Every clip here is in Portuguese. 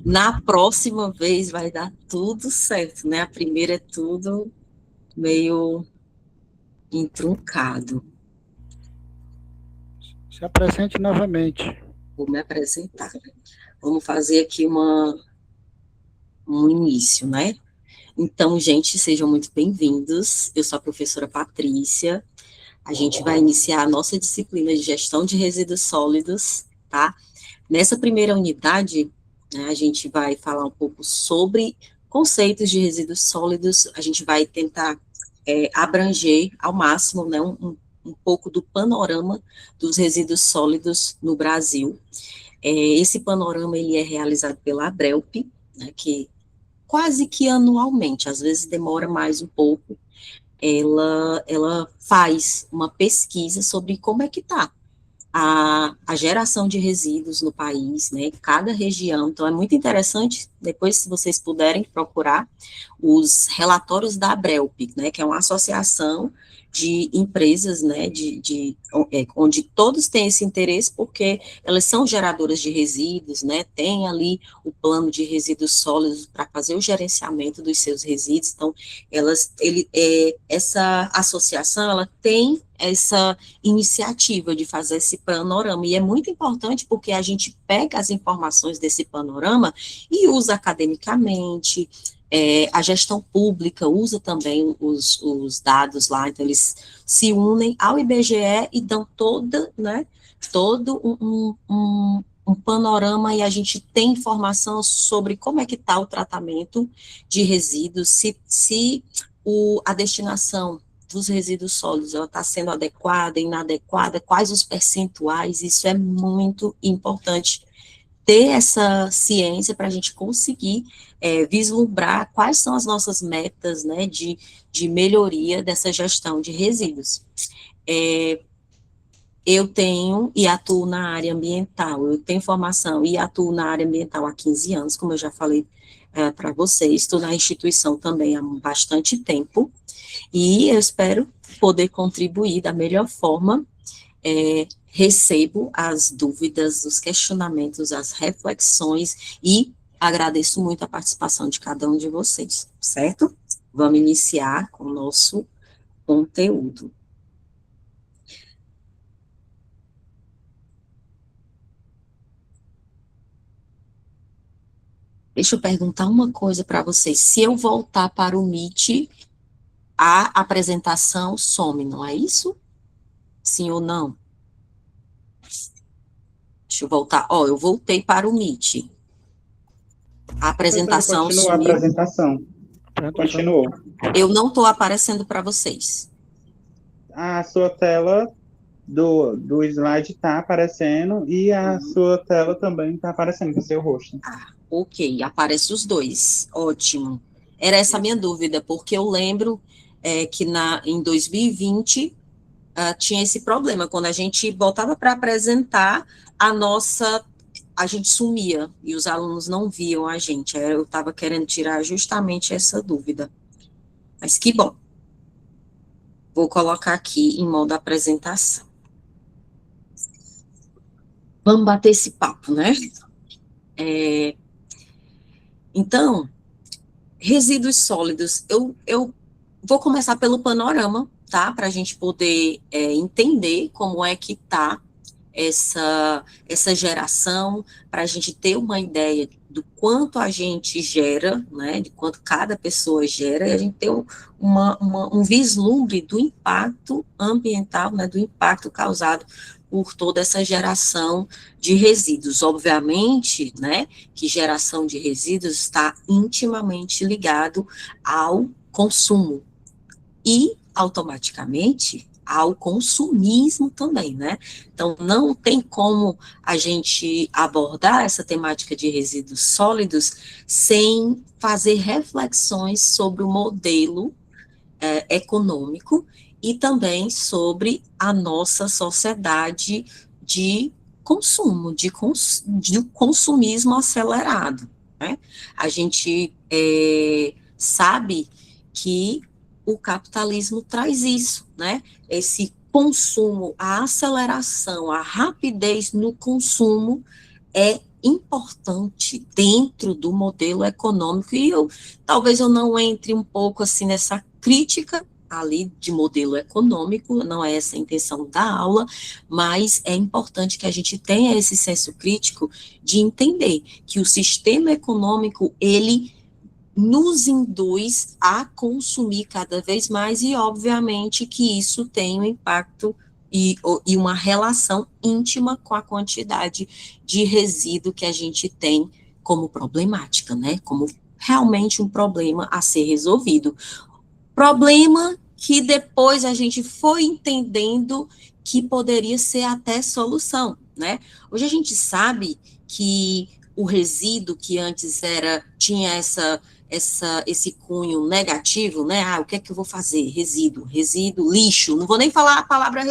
Na próxima vez vai dar tudo certo, né? A primeira é tudo meio entroncado. Se apresente novamente. Vou me apresentar. Vamos fazer aqui um início, né? Então, gente, sejam muito bem-vindos. Eu sou a professora Patrícia. A gente vai iniciar a nossa disciplina de gestão de resíduos sólidos, tá? Nessa primeira unidade, né, a gente vai falar um pouco sobre conceitos de resíduos sólidos. A gente vai tentar abranger ao máximo, né, um pouco do panorama dos resíduos sólidos no Brasil. Esse panorama ele é realizado pela Abrelp, né, que quase que anualmente, às vezes demora mais um pouco, ela faz uma pesquisa sobre como é que está a geração de resíduos no país, né, cada região. Então, é muito interessante, depois, se vocês puderem procurar, os relatórios da Abrelp, né, que é uma associação de empresas, né, onde todos têm esse interesse, porque elas são geradoras de resíduos, né, tem ali o plano de resíduos sólidos para fazer o gerenciamento dos seus resíduos. Então, essa associação, ela tem essa iniciativa de fazer esse panorama, e é muito importante porque a gente pega as informações desse panorama e usa academicamente, a gestão pública usa também os dados lá, então eles se unem ao IBGE e dão todo um panorama, e a gente tem informação sobre como é que está o tratamento de resíduos, se a destinação dos resíduos sólidos, ela está sendo adequada, inadequada, quais os percentuais. Isso é muito importante, ter essa ciência para a gente conseguir vislumbrar quais são as nossas metas, né, de melhoria dessa gestão de resíduos. Eu tenho e atuo na área ambiental, eu tenho formação e atuo na área ambiental há 15 anos, como eu já falei para vocês, estou na instituição também há bastante tempo, e eu espero poder contribuir da melhor forma. Recebo as dúvidas, os questionamentos, as reflexões, e agradeço muito a participação de cada um de vocês, certo? Vamos iniciar com o nosso conteúdo. Deixa eu perguntar uma coisa para vocês. Se eu voltar para o Meet, a apresentação some, não é isso? Sim ou não? Deixa eu voltar. Ó, eu voltei para o Meet. A apresentação Continua a sumiu. apresentação. Continuou. Eu não estou aparecendo para vocês. A sua tela do slide está aparecendo e a sua tela também está aparecendo com o seu rosto. Ok, aparece os dois. Ótimo. Era essa a minha dúvida, porque eu lembro que em 2020 tinha esse problema. Quando a gente voltava para apresentar, a gente sumia e os alunos não viam a gente. Eu estava querendo tirar justamente essa dúvida. Mas que bom. Vou colocar aqui em modo apresentação. Vamos bater esse papo, né? Então, resíduos sólidos, eu vou começar pelo panorama, tá? Para a gente poder entender como é que está essa geração, para a gente ter uma ideia do quanto a gente gera, né? De quanto cada pessoa gera, e a gente ter um vislumbre do impacto ambiental, né? Do impacto causado por toda essa geração de resíduos. Obviamente, né, que geração de resíduos está intimamente ligado ao consumo e, automaticamente, ao consumismo também, né? Então, não tem como a gente abordar essa temática de resíduos sólidos sem fazer reflexões sobre o modelo econômico e também sobre a nossa sociedade de consumo, de consumismo acelerado, né? A gente sabe que o capitalismo traz isso, né? Esse consumo, a aceleração, a rapidez no consumo é importante dentro do modelo econômico, e talvez eu não entre um pouco assim nessa crítica ali de modelo econômico, não é essa a intenção da aula, mas é importante que a gente tenha esse senso crítico de entender que o sistema econômico, ele nos induz a consumir cada vez mais, e obviamente que isso tem um impacto e uma relação íntima com a quantidade de resíduo que a gente tem como problemática, né? Como realmente um problema a ser resolvido. Problema que depois a gente foi entendendo que poderia ser até solução, né? Hoje a gente sabe que o resíduo que antes tinha esse cunho negativo, né? Ah, o que é que eu vou fazer? Resíduo, lixo. Não vou nem falar a palavra,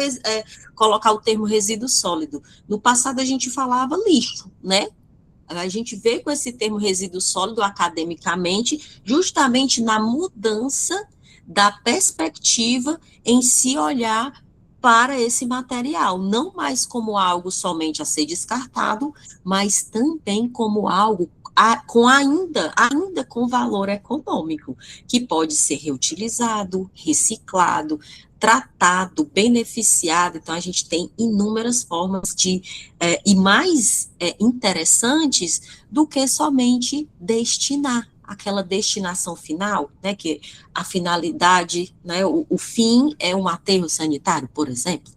colocar o termo resíduo sólido. No passado a gente falava lixo, né? A gente vê com esse termo resíduo sólido academicamente, justamente na mudança da perspectiva em se olhar para esse material, não mais como algo somente a ser descartado, mas também como algo ainda com valor econômico, que pode ser reutilizado, reciclado, tratado, beneficiado. Então, a gente tem inúmeras formas e mais interessantes do que somente destinar, aquela destinação final, né, que a finalidade, né, o fim é um aterro sanitário, por exemplo,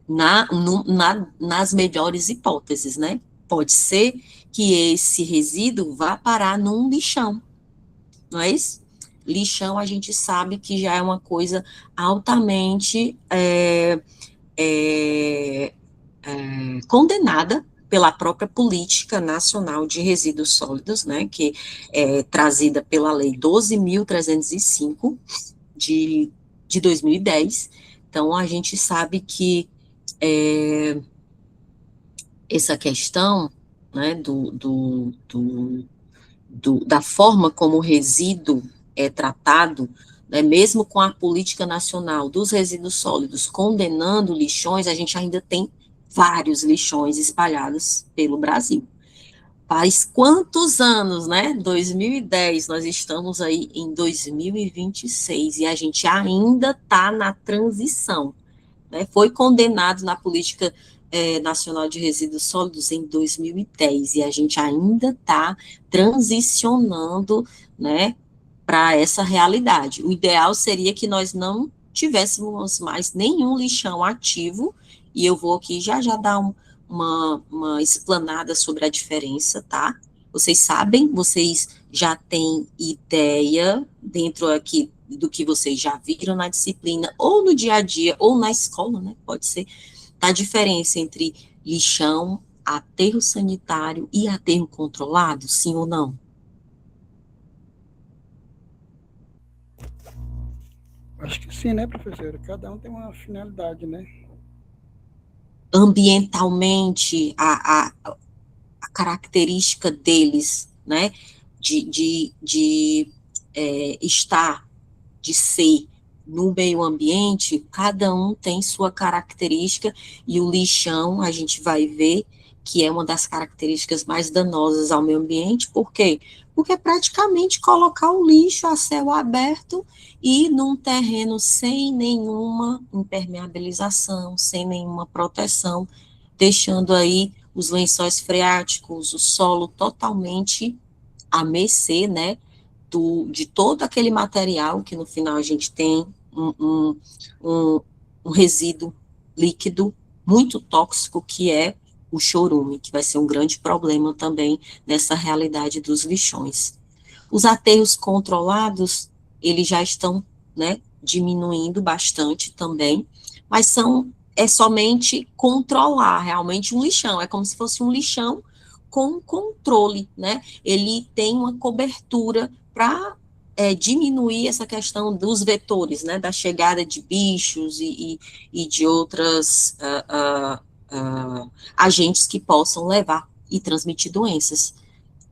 nas melhores hipóteses, né, pode ser que esse resíduo vá parar num lixão, não é isso? Lixão, a gente sabe que já é uma coisa altamente condenada pela própria Política Nacional de Resíduos Sólidos, né, que é trazida pela Lei 12.305 de 2010. Então, a gente sabe que essa questão, né, da forma como o resíduo é tratado, né, mesmo com a Política Nacional dos Resíduos Sólidos condenando lixões, a gente ainda tem vários lixões espalhados pelo Brasil. Faz quantos anos, né? 2010, nós estamos aí em 2026 e a gente ainda está na transição, né? Foi condenado na Política Nacional de Resíduos Sólidos em 2010 e a gente ainda está transicionando, né, para essa realidade. O ideal seria que nós não tivéssemos mais nenhum lixão ativo, e eu vou aqui já dar uma explanada sobre a diferença, tá? Vocês sabem, vocês já têm ideia dentro aqui do que vocês já viram na disciplina, ou no dia a dia, ou na escola, né? Pode ser, a diferença entre lixão, aterro sanitário e aterro controlado, sim ou não? Acho que sim, né, professora? Cada um tem uma finalidade, né? Ambientalmente, a característica deles, né, de estar, de ser no meio ambiente, cada um tem sua característica, e o lixão, a gente vai ver que é uma das características mais danosas ao meio ambiente. Por quê? Porque é praticamente colocar o lixo a céu aberto e num terreno sem nenhuma impermeabilização, sem nenhuma proteção, deixando aí os lençóis freáticos, o solo totalmente à mercê, né, de todo aquele material que no final a gente tem um resíduo líquido muito tóxico, que é o chorume, que vai ser um grande problema também nessa realidade dos lixões. Os aterros controlados, eles já estão, né, diminuindo bastante também, mas é somente controlar realmente um lixão, é como se fosse um lixão com controle, né? Ele tem uma cobertura para diminuir essa questão dos vetores, né, da chegada de bichos e de outras agentes que possam levar e transmitir doenças.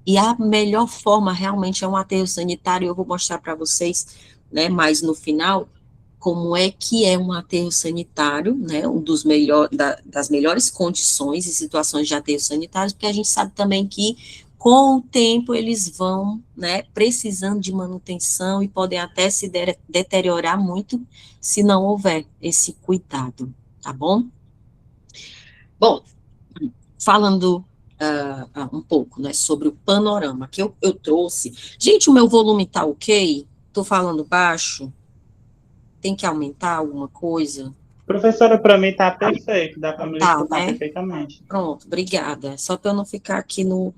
E a melhor forma realmente é um aterro sanitário, eu vou mostrar para vocês, né, mais no final, como é que é um aterro sanitário, né, das melhores condições e situações de aterro sanitário, porque a gente sabe também que com o tempo eles vão, né, precisando de manutenção e podem até se deteriorar muito se não houver esse cuidado, tá bom? Bom, falando um pouco, né, sobre o panorama que eu trouxe. Gente, o meu volume tá ok? Tô falando baixo? Tem que aumentar alguma coisa? Professora, para mim tá perfeito, dá para me Tá, escutar né? perfeitamente. Pronto, obrigada. Só para eu não ficar aqui no,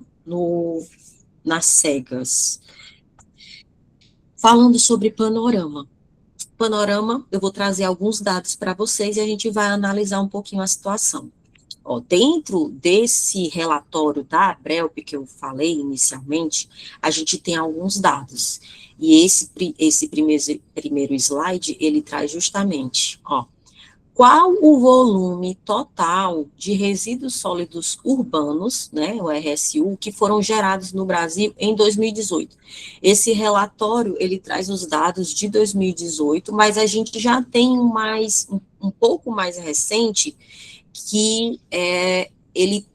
nas cegas. Falando sobre panorama. Panorama, eu vou trazer alguns dados para vocês e a gente vai analisar um pouquinho a situação. Ó, dentro desse relatório da ABRELP que eu falei inicialmente, a gente tem alguns dados. E esse primeiro slide, ele traz justamente, ó, qual o volume total de resíduos sólidos urbanos, né, o RSU, que foram gerados no Brasil em 2018. Esse relatório, ele traz os dados de 2018, mas a gente já tem um pouco mais recente, que ele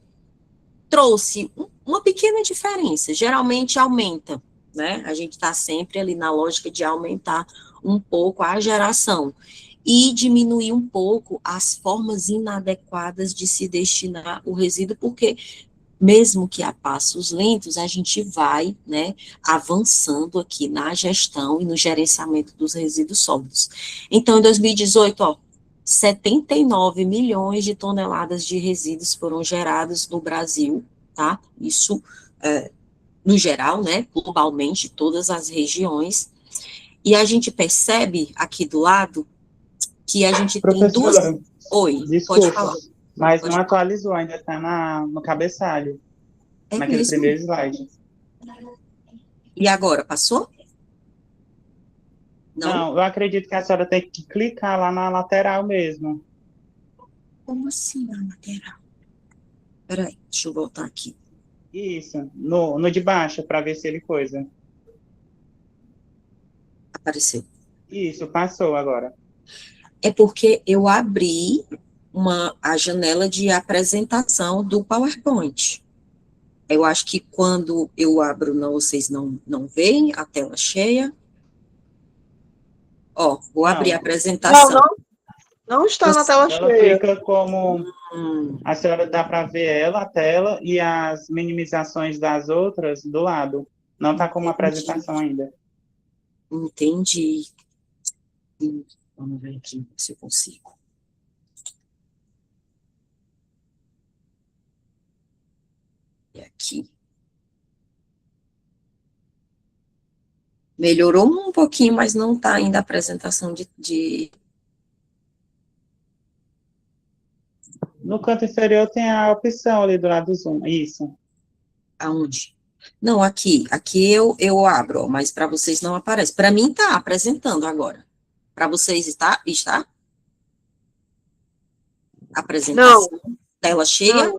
trouxe uma pequena diferença, geralmente aumenta, né, a gente está sempre ali na lógica de aumentar um pouco a geração, e diminuir um pouco as formas inadequadas de se destinar o resíduo, porque mesmo que a passos lentos, a gente vai, né, avançando aqui na gestão e no gerenciamento dos resíduos sólidos. Então, em 2018, ó, 79 milhões de toneladas de resíduos foram gerados no Brasil, tá? Isso, no geral, né, globalmente, todas as regiões. E a gente percebe aqui do lado que a gente tem duas... Professora, Oi, pode desculpa, falar. mas Pode não falar. atualizou, ainda está no cabeçalho, É naquele mesmo? primeiro slide. E agora, passou? Não? Não, eu acredito que a senhora tem que clicar lá na lateral mesmo. Como assim, na lateral? Peraí, deixa eu voltar aqui. Isso, no de baixo, para ver se ele coisa. Apareceu. Isso, passou agora. É porque eu abri a janela de apresentação do PowerPoint. Eu acho que quando eu abro, vocês não veem a tela cheia. Ó, vou abrir a Não, Não, apresentação. não está na tela ela cheia. fica como... Hum, A senhora dá para ver ela, a tela, e as minimizações das outras do lado. Não está como apresentação ainda. entendi. Vamos ver aqui se eu consigo. E aqui. Melhorou um pouquinho, mas não está ainda a apresentação de... No canto inferior tem a opção ali do lado do Zoom. Isso. Aonde? Não, aqui eu abro, ó, mas para vocês não aparece. Para mim está apresentando agora. Para vocês está? Não, Apresentação, tela cheia.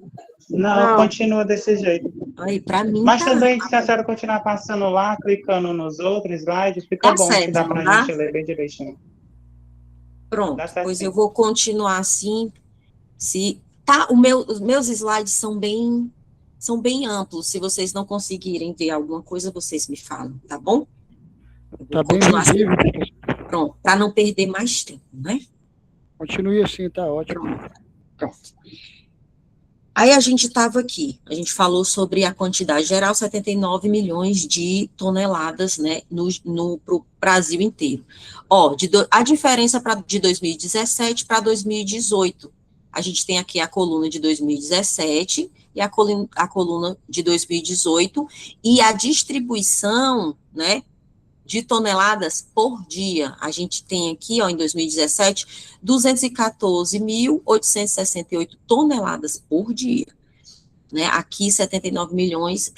Não, não. continua desse jeito. Aí, para mim Mas tá. também, se a senhora continuar passando lá, clicando nos outros slides, fica Tá bom, que certo, dá não para a dá? gente ler bem direitinho. Dá Pronto, certo pois eu sim. vou continuar assim. Se tá, os meus slides são bem amplos. Se vocês não conseguirem ver alguma coisa, vocês me falam, tá bom? Eu vou Está bem continuar assim. visível, professor. Pronto, para não perder mais tempo, né? Continue assim, está ótimo. Pronto. Aí a gente estava aqui, a gente falou sobre a quantidade geral, 79 milhões de toneladas, né, pro Brasil inteiro. Ó, a diferença de 2017 para 2018, a gente tem aqui a coluna de 2017 e a coluna de 2018, e a distribuição, né, de toneladas por dia. A gente tem aqui, ó, em 2017, 214.868 toneladas por dia, né? Aqui, 79 milhões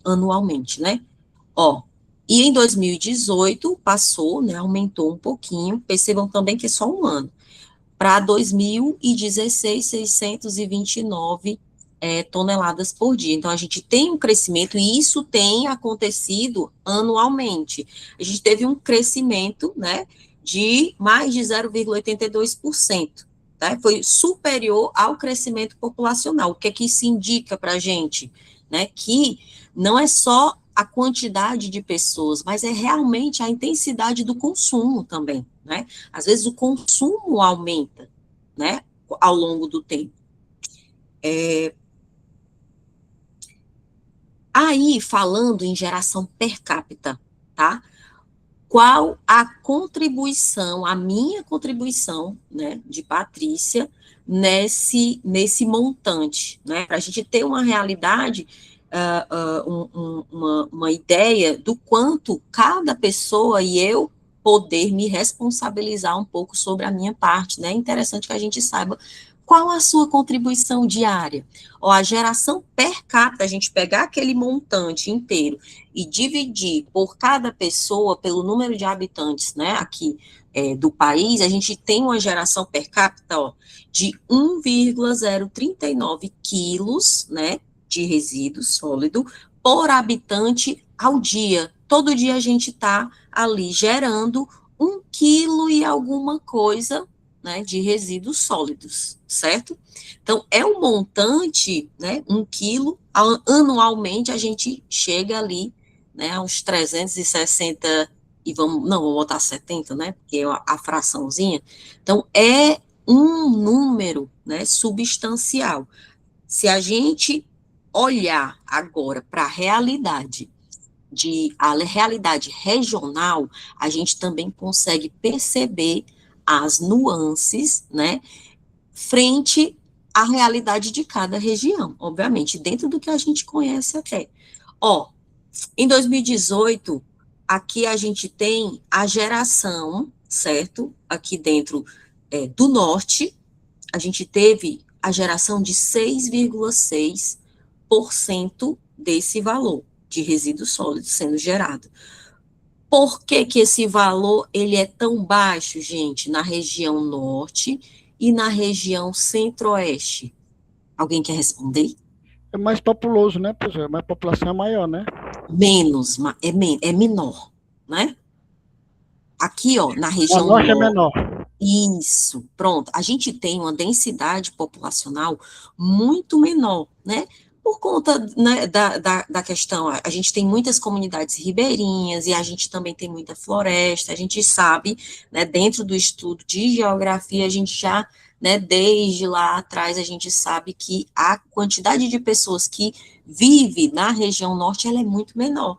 anualmente, né? Ó, e em 2018 passou, né, aumentou um pouquinho, percebam também que é só um ano. Para 2016, 629 toneladas por dia. Então, a gente tem um crescimento, e isso tem acontecido anualmente. A gente teve um crescimento, né, de mais de 0,82%. Tá? Foi superior ao crescimento populacional. O que é que isso indica para a gente? Né? Que não é só a quantidade de pessoas, mas é realmente a intensidade do consumo também. Né? Às vezes o consumo aumenta, né, ao longo do tempo. Aí, falando em geração per capita, tá? Qual a contribuição, a minha contribuição, né, de Patrícia, nesse montante, né? Para a gente ter uma realidade, uma ideia do quanto cada pessoa e eu poder me responsabilizar um pouco sobre a minha parte, né? É interessante que a gente saiba qual a sua contribuição diária. Ó, a geração per capita, a gente pegar aquele montante inteiro e dividir por cada pessoa, pelo número de habitantes, né, aqui do país, a gente tem uma geração per capita, ó, de 1,039 quilos, né, de resíduo sólido por habitante ao dia. Todo dia a gente está ali gerando 1 quilo e alguma coisa, né, de resíduos sólidos, certo? Então, é um montante, né, 1 quilo, anualmente a gente chega ali, né, a uns 360, e vamos botar 70, né, porque é a fraçãozinha. Então, é um número, né, substancial. Se a gente olhar agora para a realidade regional, a gente também consegue perceber as nuances, né, frente à realidade de cada região, obviamente, dentro do que a gente conhece até. Ó, em 2018, aqui a gente tem a geração, certo? Aqui dentro do norte, a gente teve a geração de 6,6% desse valor de resíduo sólido sendo gerado. Por que que esse valor ele é tão baixo, gente, na região norte e na região centro-oeste? Alguém quer responder? É mais populoso, né, professor? Mas a população é maior, né? Menos, é menor, né? Aqui, ó, na A região norte é norte, menor. isso, pronto. A gente tem uma densidade populacional muito menor, né? Por conta, né, da questão, a gente tem muitas comunidades ribeirinhas e a gente também tem muita floresta, a gente sabe, né, dentro do estudo de geografia, a gente já, né, desde lá atrás, a gente sabe que a quantidade de pessoas que vive na região norte, ela é muito menor.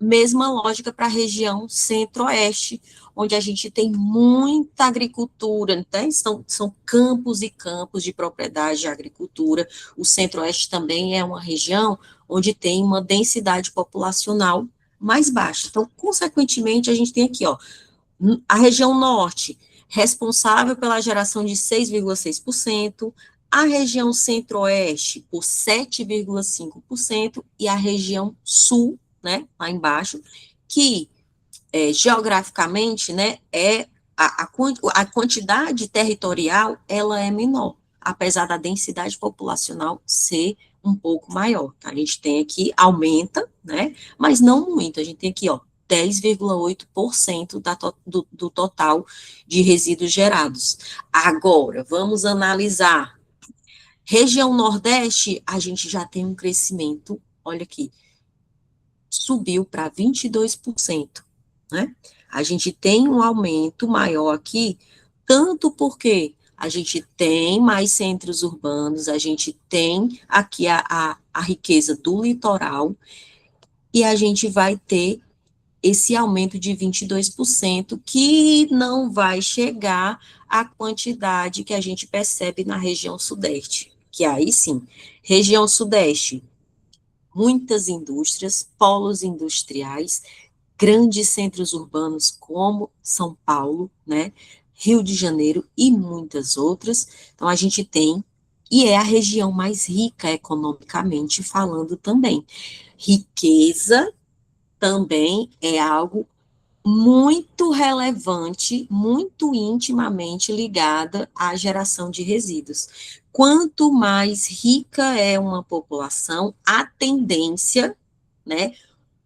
Mesma lógica para a região centro-oeste, onde a gente tem muita agricultura, né? São campos e campos de propriedade de agricultura. O centro-oeste também é uma região onde tem uma densidade populacional mais baixa. Então, consequentemente, a gente tem aqui, ó, a região norte, responsável pela geração de 6,6%, a região centro-oeste por 7,5% e a região sul, né, lá embaixo, que geograficamente, né, a quantidade territorial, ela é menor, apesar da densidade populacional ser um pouco maior. A gente tem aqui, aumenta, né, mas não muito, a gente tem aqui, ó, 10,8% do total de resíduos gerados. Agora, vamos analisar. Região Nordeste, a gente já tem um crescimento, olha aqui, subiu para 22%, né? A gente tem um aumento maior aqui, tanto porque a gente tem mais centros urbanos, a gente tem aqui a riqueza do litoral, e a gente vai ter esse aumento de 22%, que não vai chegar à quantidade que a gente percebe na região sudeste, que aí sim, região sudeste, muitas indústrias, polos industriais, grandes centros urbanos como São Paulo, né, Rio de Janeiro e muitas outras. Então, a gente tem, e é a região mais rica economicamente falando também. Riqueza também é algo muito relevante, muito intimamente ligada à geração de resíduos. Quanto mais rica é uma população, a tendência, né,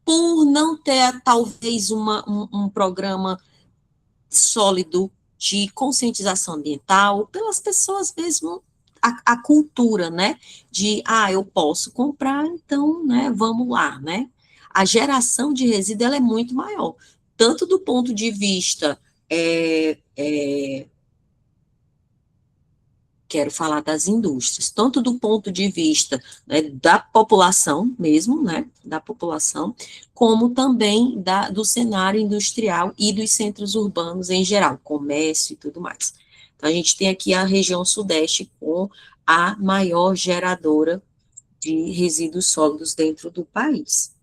por não ter talvez um programa sólido de conscientização ambiental, pelas pessoas mesmo, a cultura, né, de, eu posso comprar, então, né, vamos lá, né, a geração de resíduo, ela é muito maior, tanto do ponto de vista, quero falar das indústrias, tanto do ponto de vista, né, da população mesmo, né, da população, como também do cenário industrial e dos centros urbanos em geral, comércio e tudo mais. Então, a gente tem aqui a região sudeste com a maior geradora de resíduos sólidos dentro do país.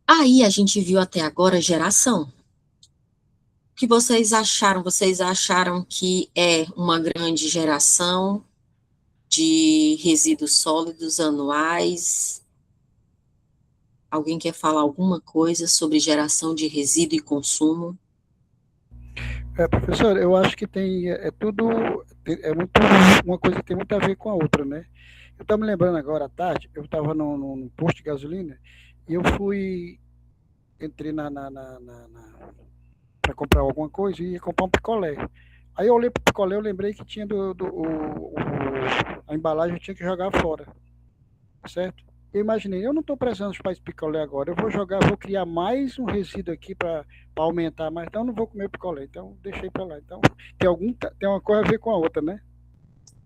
Aí, a gente viu até agora geração. O que vocês acharam? Vocês acharam que é uma grande geração de resíduos sólidos anuais? Alguém quer falar alguma coisa sobre geração de resíduo e consumo? Professor, eu acho que tem, tudo, muito, uma coisa tem muito a ver com a outra, né? Eu estava me lembrando agora à tarde, eu estava num posto de gasolina e eu entrei para comprar alguma coisa e ia comprar um picolé. Aí eu olhei para o picolé, eu lembrei que tinha a embalagem, eu tinha que jogar fora, certo? Eu imaginei, eu não estou precisando de esse picolé agora, eu vou criar mais um resíduo aqui para aumentar mais, então eu não vou comer o picolé, então deixei para lá. Então tem uma coisa a ver com a outra, né?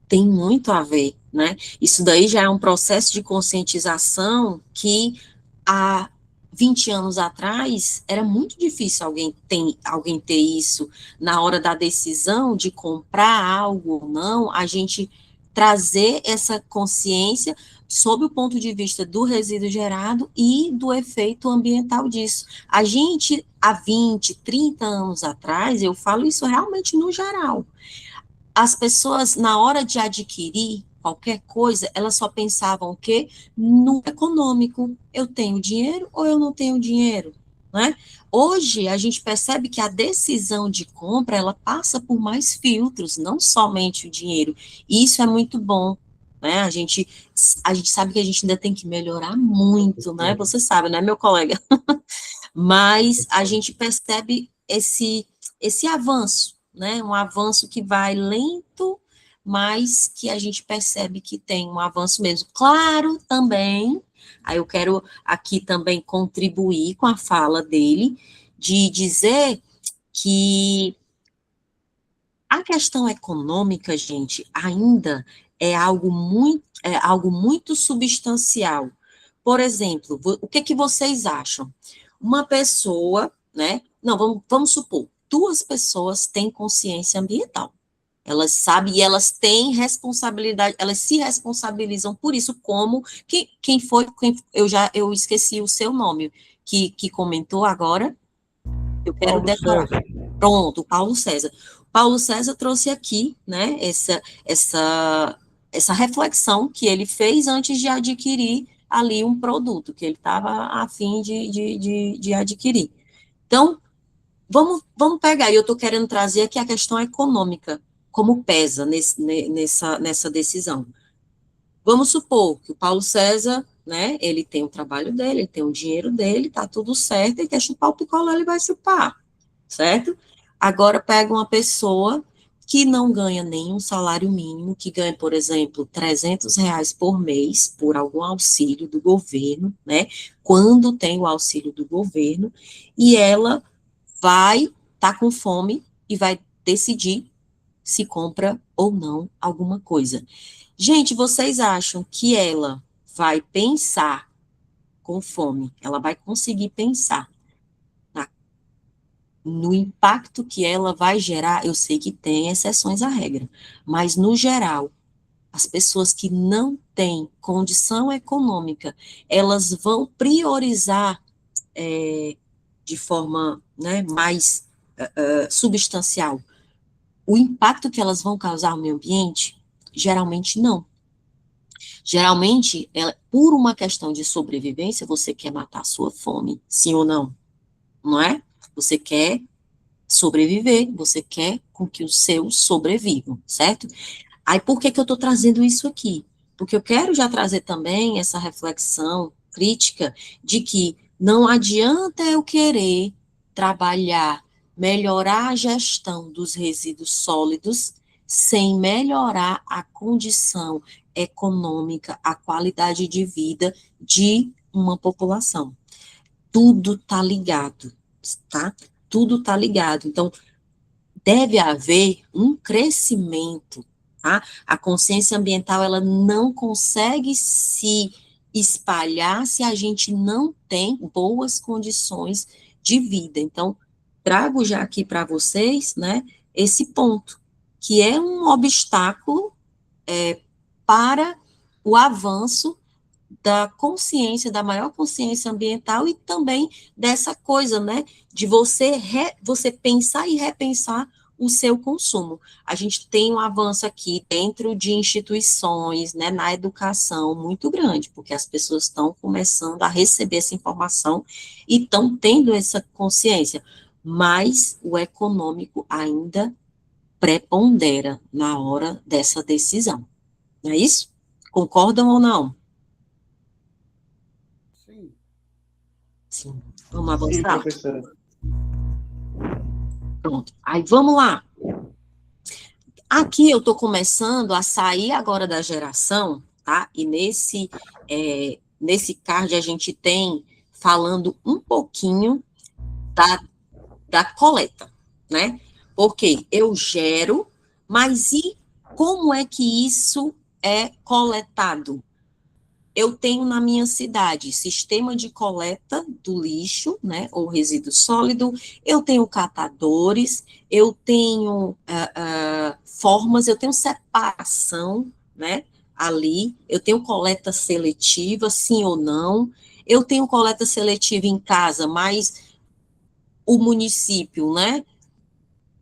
Tem muito a ver, né? Isso daí já é um processo de conscientização que há 20 anos atrás era muito difícil alguém ter isso na hora da decisão de comprar algo ou não, a gente trazer essa consciência sob o ponto de vista do resíduo gerado e do efeito ambiental disso. A gente, há 20, 30 anos atrás, eu falo isso realmente no geral, as pessoas, na hora de adquirir qualquer coisa, elas só pensavam o quê? No econômico. Eu tenho dinheiro ou eu não tenho dinheiro? Né? Hoje, a gente percebe que a decisão de compra, ela passa por mais filtros, não somente o dinheiro. E isso é muito bom. Né? A gente sabe que a gente ainda tem que melhorar muito, né? Você sabe, né, meu colega? Mas a gente percebe esse avanço, né, um avanço que vai lento, mas que a gente percebe que tem um avanço mesmo. Claro, também, aí eu quero aqui também contribuir com a fala dele, de dizer que a questão econômica, gente, ainda é algo muito substancial. Por exemplo, o que vocês acham? Uma pessoa, né? Não, vamos supor, duas pessoas têm consciência ambiental. Elas sabem e elas têm responsabilidade, elas se responsabilizam por isso, como eu esqueci o seu nome, que comentou agora. Eu quero Paulo decorar. César. Pronto, o Paulo César. Paulo César trouxe aqui, né, essa reflexão que ele fez antes de adquirir ali um produto que ele estava a fim de adquirir. Então, vamos pegar, e eu estou querendo trazer aqui a questão econômica, como pesa nessa decisão. Vamos supor que o Paulo César, né, ele tem o trabalho dele, ele tem o dinheiro dele, tá tudo certo, ele quer chupar o picolé, ele vai chupar, certo? Agora pega uma pessoa que não ganha nenhum salário mínimo, que ganha, por exemplo, R$ 300 por mês, por algum auxílio do governo, né, quando tem o auxílio do governo, e ela vai estar com fome e vai decidir se compra ou não alguma coisa. Gente, vocês acham que ela vai pensar com fome? Ela vai conseguir pensar no impacto que ela vai gerar? Eu sei que tem exceções à regra, mas no geral, as pessoas que não têm condição econômica, elas vão priorizar de forma, né, mais substancial o impacto que elas vão causar ao meio ambiente? Geralmente não. Geralmente, por uma questão de sobrevivência, você quer matar a sua fome, sim ou não? Não é? Você quer sobreviver, você quer com que os seus sobrevivam, certo? Aí, por que eu estou trazendo isso aqui? Porque eu quero já trazer também essa reflexão crítica de que não adianta eu querer trabalhar, melhorar a gestão dos resíduos sólidos sem melhorar a condição econômica, a qualidade de vida de uma população. Tudo está ligado, tá? Tudo está ligado. Então, deve haver um crescimento, tá? A consciência ambiental, ela não consegue se espalhar se a gente não tem boas condições de vida. Então, trago já aqui para vocês, né, esse ponto, que é um obstáculo para o avanço da consciência, da maior consciência ambiental e também dessa coisa, né, de você pensar e repensar o seu consumo. A gente tem um avanço aqui dentro de instituições, né, na educação muito grande, porque as pessoas estão começando a receber essa informação e estão tendo essa consciência, mas o econômico ainda prepondera na hora dessa decisão. Não é isso? Concordam ou não? Sim. Sim. Vamos Sim, avançar? professora. Pronto. Aí, vamos lá. Aqui eu estou começando a sair agora da geração, tá? E nesse card a gente tem falando um pouquinho da coleta, né? Porque eu gero, mas e como é que isso é coletado? Eu tenho na minha cidade sistema de coleta do lixo, né, ou resíduo sólido, eu tenho catadores, eu tenho formas, eu tenho separação, né, ali, eu tenho coleta seletiva, sim ou não, eu tenho coleta seletiva em casa, mas o município, né,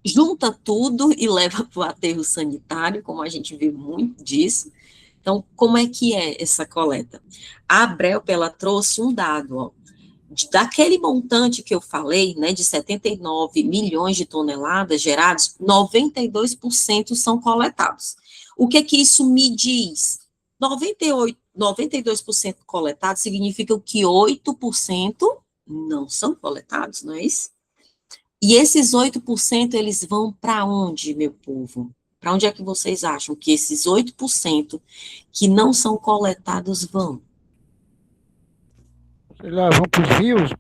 junta tudo e leva para o aterro sanitário, como a gente vê muito disso. Então, como é que é essa coleta? A Abrelp, ela trouxe um dado, ó, daquele montante que eu falei, né, de 79 milhões de toneladas gerados, 92% são coletados. O que isso me diz? 92% coletados significa que 8% não são coletados, não é isso? E esses 8%, eles vão para onde, meu povo? Para onde é que vocês acham que esses 8% que não são coletados vão? Sei lá, vão para os rios,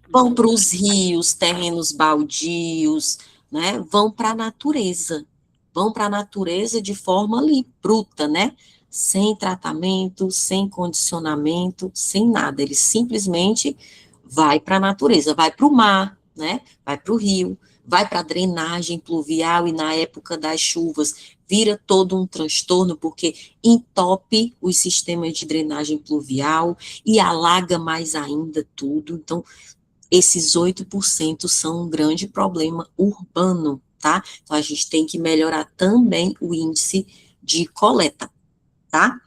Vão para os rios, terrenos baldios, né? Vão para a natureza. Vão para a natureza de forma ali, bruta, né? Sem tratamento, sem condicionamento, sem nada. Ele simplesmente vai para a natureza, vai para o mar, né? Vai para o rio, vai para a drenagem pluvial e na época das chuvas vira todo um transtorno porque entope os sistemas de drenagem pluvial e alaga mais ainda tudo. Então, esses 8% são um grande problema urbano, tá? Então, a gente tem que melhorar também o índice de coleta, tá?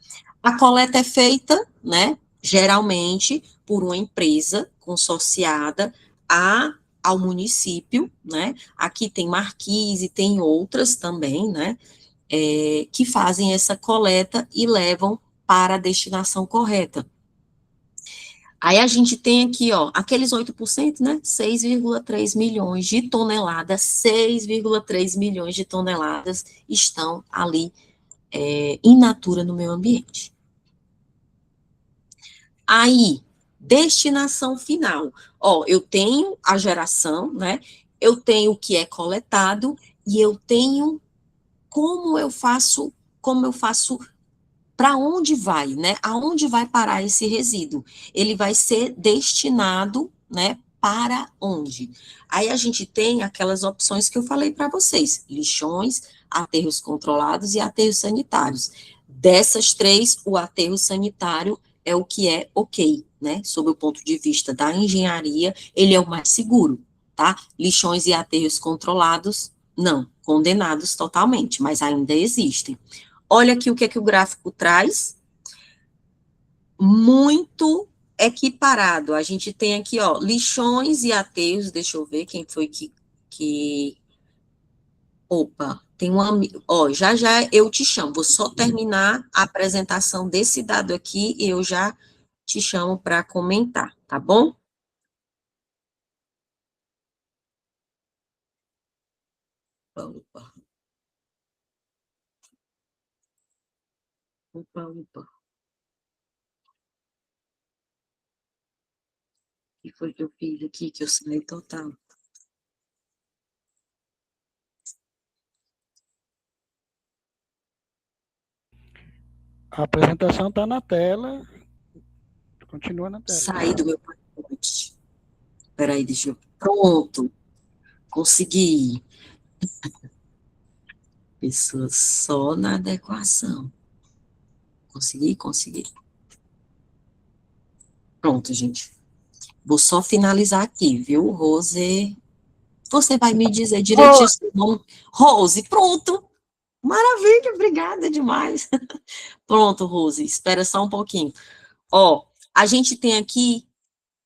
A coleta é feita, né, geralmente, por uma empresa consorciada ao município, né? Aqui tem Marquise, tem outras também, né, que fazem essa coleta e levam para a destinação correta. Aí a gente tem aqui, ó, aqueles 8%, né, 6,3 milhões de toneladas, 6,3 milhões de toneladas estão ali in natura no meio ambiente. Aí, destinação final. Ó, eu tenho a geração, né, eu tenho o que é coletado e eu tenho como eu faço para onde vai, né? Aonde vai parar esse resíduo? Ele vai ser destinado, né? Para onde? Aí a gente tem aquelas opções que eu falei para vocês: lixões, aterros controlados e aterros sanitários. Dessas três, o aterro sanitário é o que é ok, né? Sob o ponto de vista da engenharia, ele é o mais seguro, tá? Lixões e aterros controlados, não, condenados totalmente, mas ainda existem. Olha aqui o que o gráfico traz. Muito equiparado. A gente tem aqui, ó, lixões e aterros. Deixa eu ver quem foi que... Opa, Tem um amigo, ó, já eu te chamo, vou só terminar a apresentação desse dado aqui e eu já te chamo para comentar, tá bom? Opa. Opa, opa. O que foi que eu fiz aqui que eu saí total? A apresentação está na tela. Continua na tela. Saí do meu pacote. Peraí, deixa eu... Pronto. Consegui. Pessoa só na adequação. Consegui. Pronto, gente. Vou só finalizar aqui, viu, Rose? Você vai me dizer direitinho seu nome. Rose, pronto. Maravilha, obrigada demais. Pronto, Rose, espera só um pouquinho. Ó, a gente tem aqui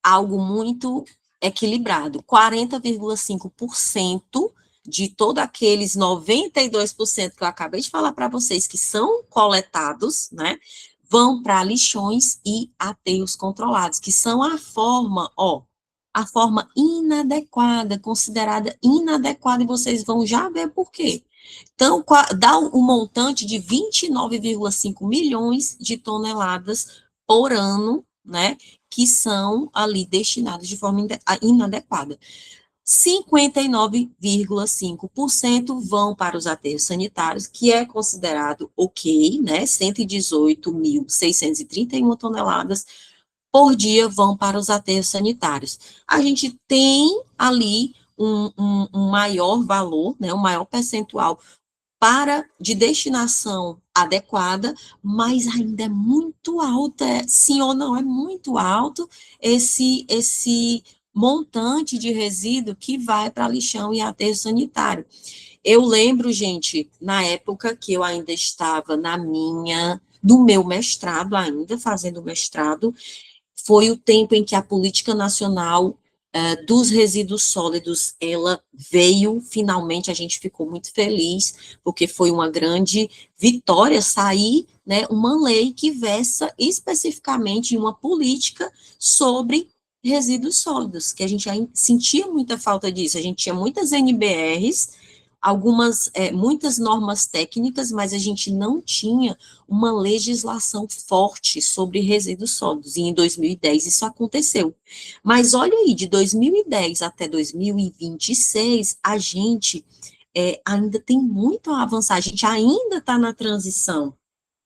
algo muito equilibrado. 40,5% de todos aqueles 92% que eu acabei de falar para vocês que são coletados, né, vão para lixões e aterros controlados, que são a forma inadequada, considerada inadequada, e vocês vão já ver por quê. Então, dá um montante de 29,5 milhões de toneladas por ano, né, que são ali destinadas de forma inadequada. 59,5% vão para os aterros sanitários, que é considerado ok, né, 118.631 toneladas por dia vão para os aterros sanitários. A gente tem ali um maior valor, né, um maior percentual de destinação adequada, mas ainda é muito alta, sim ou não, é muito alto esse montante de resíduo que vai para lixão e aterro sanitário. Eu lembro, gente, na época que eu ainda estava do meu mestrado ainda, fazendo mestrado, foi o tempo em que a política nacional dos resíduos sólidos, ela veio, finalmente, a gente ficou muito feliz, porque foi uma grande vitória sair, né, uma lei que versa especificamente em uma política sobre resíduos sólidos, que a gente sentia muita falta disso, a gente tinha muitas NBRs, muitas normas técnicas, mas a gente não tinha uma legislação forte sobre resíduos sólidos, e em 2010 isso aconteceu. Mas olha aí, de 2010 até 2026, a gente ainda tem muito a avançar, a gente ainda está na transição,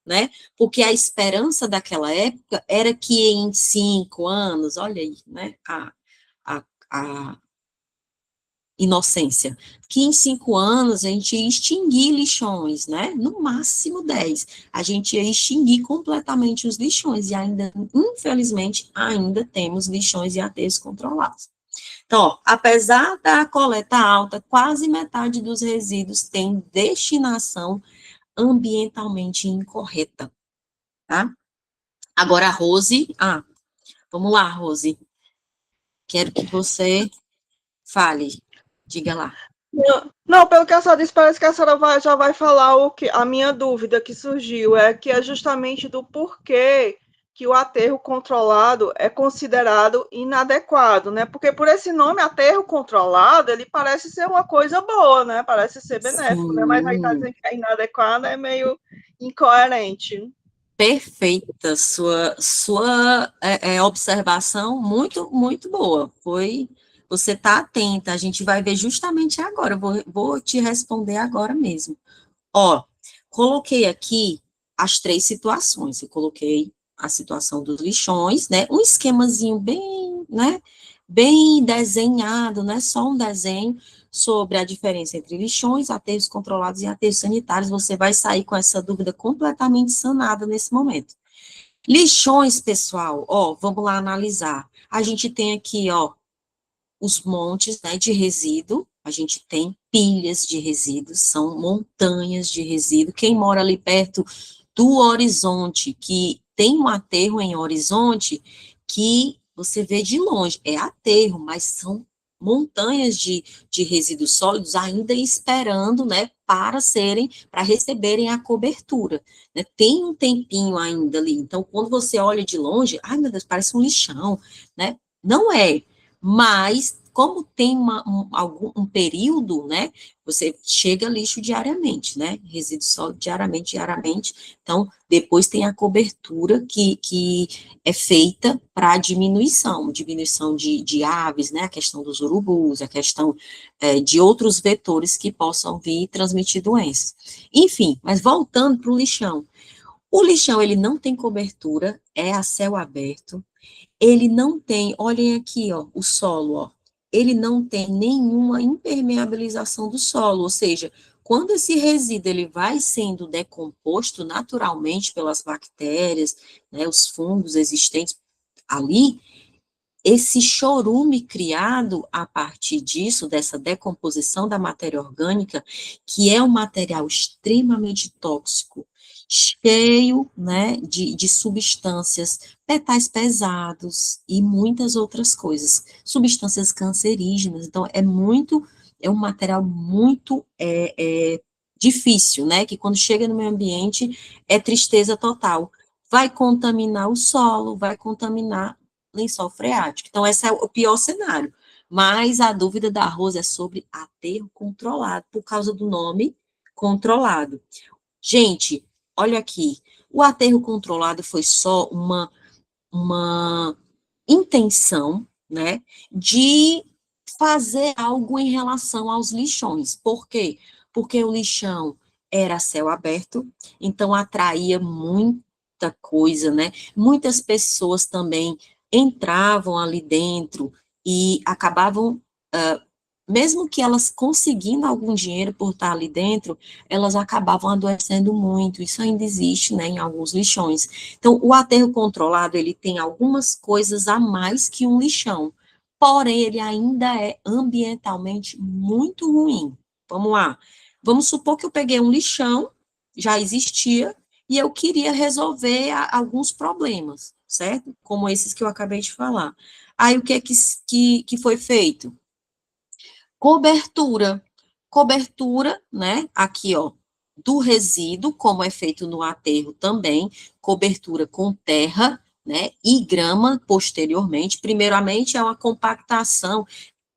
né? Porque a esperança daquela época era que em 5 anos, olha aí, né, a inocência, que em 5 anos a gente ia extinguir lixões, né? No máximo 10. A gente ia extinguir completamente os lixões, e ainda, infelizmente, ainda temos lixões e aterros controlados. Então, ó, apesar da coleta alta, quase metade dos resíduos tem destinação ambientalmente incorreta, tá? Agora, a Rose, vamos lá, Rose. Quero que você fale. Diga lá. Não, pelo que a senhora disse, parece que a senhora já vai falar a minha dúvida que surgiu, que é justamente do porquê que o aterro controlado é considerado inadequado, né? Porque por esse nome, aterro controlado, ele parece ser uma coisa boa, né? Parece ser benéfico, né? Mas aí está dizendo que é inadequado, é meio incoerente. Perfeita, sua observação muito, muito boa. Você está atenta, a gente vai ver justamente agora, vou te responder agora mesmo. Ó, coloquei aqui as 3 situações, eu coloquei a situação dos lixões, né, um esquemazinho bem, né, bem desenhado, né, só um desenho sobre a diferença entre lixões, aterros controlados e aterros sanitários. Você vai sair com essa dúvida completamente sanada nesse momento. Lixões, pessoal, ó, vamos lá analisar. A gente tem aqui, ó, os montes, né, de resíduo, a gente tem pilhas de resíduos, são montanhas de resíduo. Quem mora ali perto do Horizonte, que tem um aterro em Horizonte, que você vê de longe, é aterro, mas são montanhas de resíduos sólidos ainda esperando, né, para receberem a cobertura, né? Tem um tempinho ainda ali. Então, quando você olha de longe, ai, meu Deus, parece um lixão, né? Não é, mas como tem um período, né, você chega lixo diariamente, né, resíduo sólido diariamente, então, depois tem a cobertura que é feita para diminuição de aves, né, a questão dos urubus, a questão de outros vetores que possam vir transmitir doenças. Enfim, mas voltando para o lixão, ele não tem cobertura, é a céu aberto, ele não tem, olhem aqui, ó, o solo, ó, ele não tem nenhuma impermeabilização do solo, ou seja, quando esse resíduo ele vai sendo decomposto naturalmente pelas bactérias, né, os fungos existentes ali, esse chorume criado a partir disso, dessa decomposição da matéria orgânica, que é um material extremamente tóxico, cheio, né, de substâncias, metais pesados e muitas outras coisas, substâncias cancerígenas, então é um material muito difícil, né, que quando chega no meio ambiente é tristeza total, vai contaminar o solo, vai contaminar lençol freático. Então, esse é o pior cenário. Mas a dúvida da Rosa é sobre aterro controlado, por causa do nome controlado. Gente, olha aqui, o aterro controlado foi só uma intenção, né, de fazer algo em relação aos lixões. Por quê? Porque o lixão era a céu aberto, então atraía muita coisa, né? Muitas pessoas também entravam ali dentro e acabavam, mesmo que elas conseguindo algum dinheiro por estar ali dentro, elas acabavam adoecendo muito, isso ainda existe, né, em alguns lixões. Então, o aterro controlado, ele tem algumas coisas a mais que um lixão, porém, ele ainda é ambientalmente muito ruim. Vamos lá, vamos supor que eu peguei um lixão, já existia, e eu queria resolver alguns problemas, certo? Como esses que eu acabei de falar. Aí, o que é que foi feito? Cobertura, né, aqui, ó, do resíduo, como é feito no aterro também, cobertura com terra, né, e grama posteriormente. Primeiramente, é uma compactação,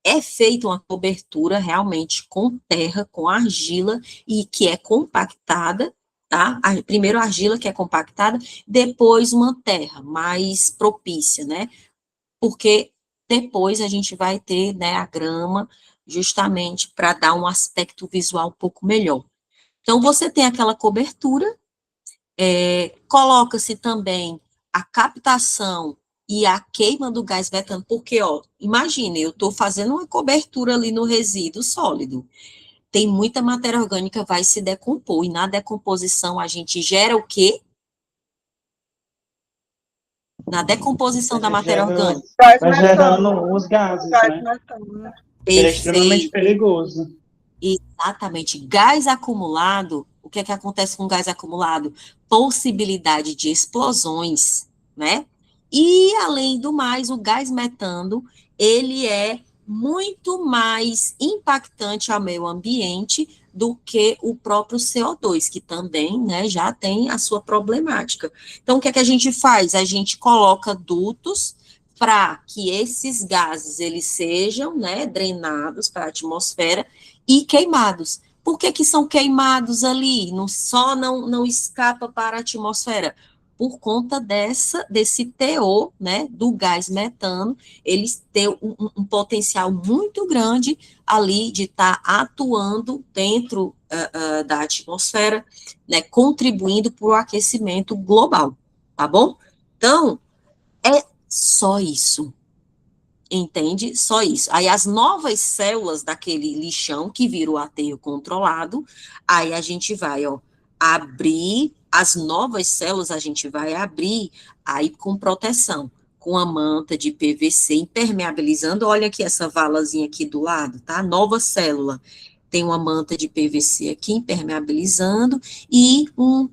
é feita uma cobertura realmente com terra, com argila, e que é compactada, tá? Primeiro a argila que é compactada, depois uma terra mais propícia, né? Porque depois a gente vai ter, né, a grama, justamente para dar um aspecto visual um pouco melhor. Então, você tem aquela cobertura, coloca-se também a captação e a queima do gás metano, porque, ó, imagine, eu estou fazendo uma cobertura ali no resíduo sólido, tem muita matéria orgânica, vai se decompor, e na decomposição a gente gera o quê? Na decomposição da matéria orgânica. Vai gerando os gases, né? Que é extremamente perigoso. Exatamente. Gás acumulado, o que é que acontece com gás acumulado? Possibilidade de explosões, né? E, além do mais, o gás metano, ele é muito mais impactante ao meio ambiente do que o próprio CO2, que também, né, já tem a sua problemática. Então, o que é que a gente faz? A gente coloca dutos para que esses gases, eles sejam, né, drenados para a atmosfera e queimados. Por que que são queimados ali? Não escapa para a atmosfera? Por conta desse teor, né, do gás metano, eles têm um potencial muito grande ali de estar atuando dentro da atmosfera, né, contribuindo para o aquecimento global, tá bom? Então, é só isso. Entende? Só isso. Aí as novas células daquele lixão que virou aterro controlado, aí a gente vai, ó, abrir as novas células, a gente vai abrir aí com proteção, com a manta de PVC impermeabilizando. Olha aqui essa valazinha aqui do lado, tá? Nova célula. Tem uma manta de PVC aqui impermeabilizando e um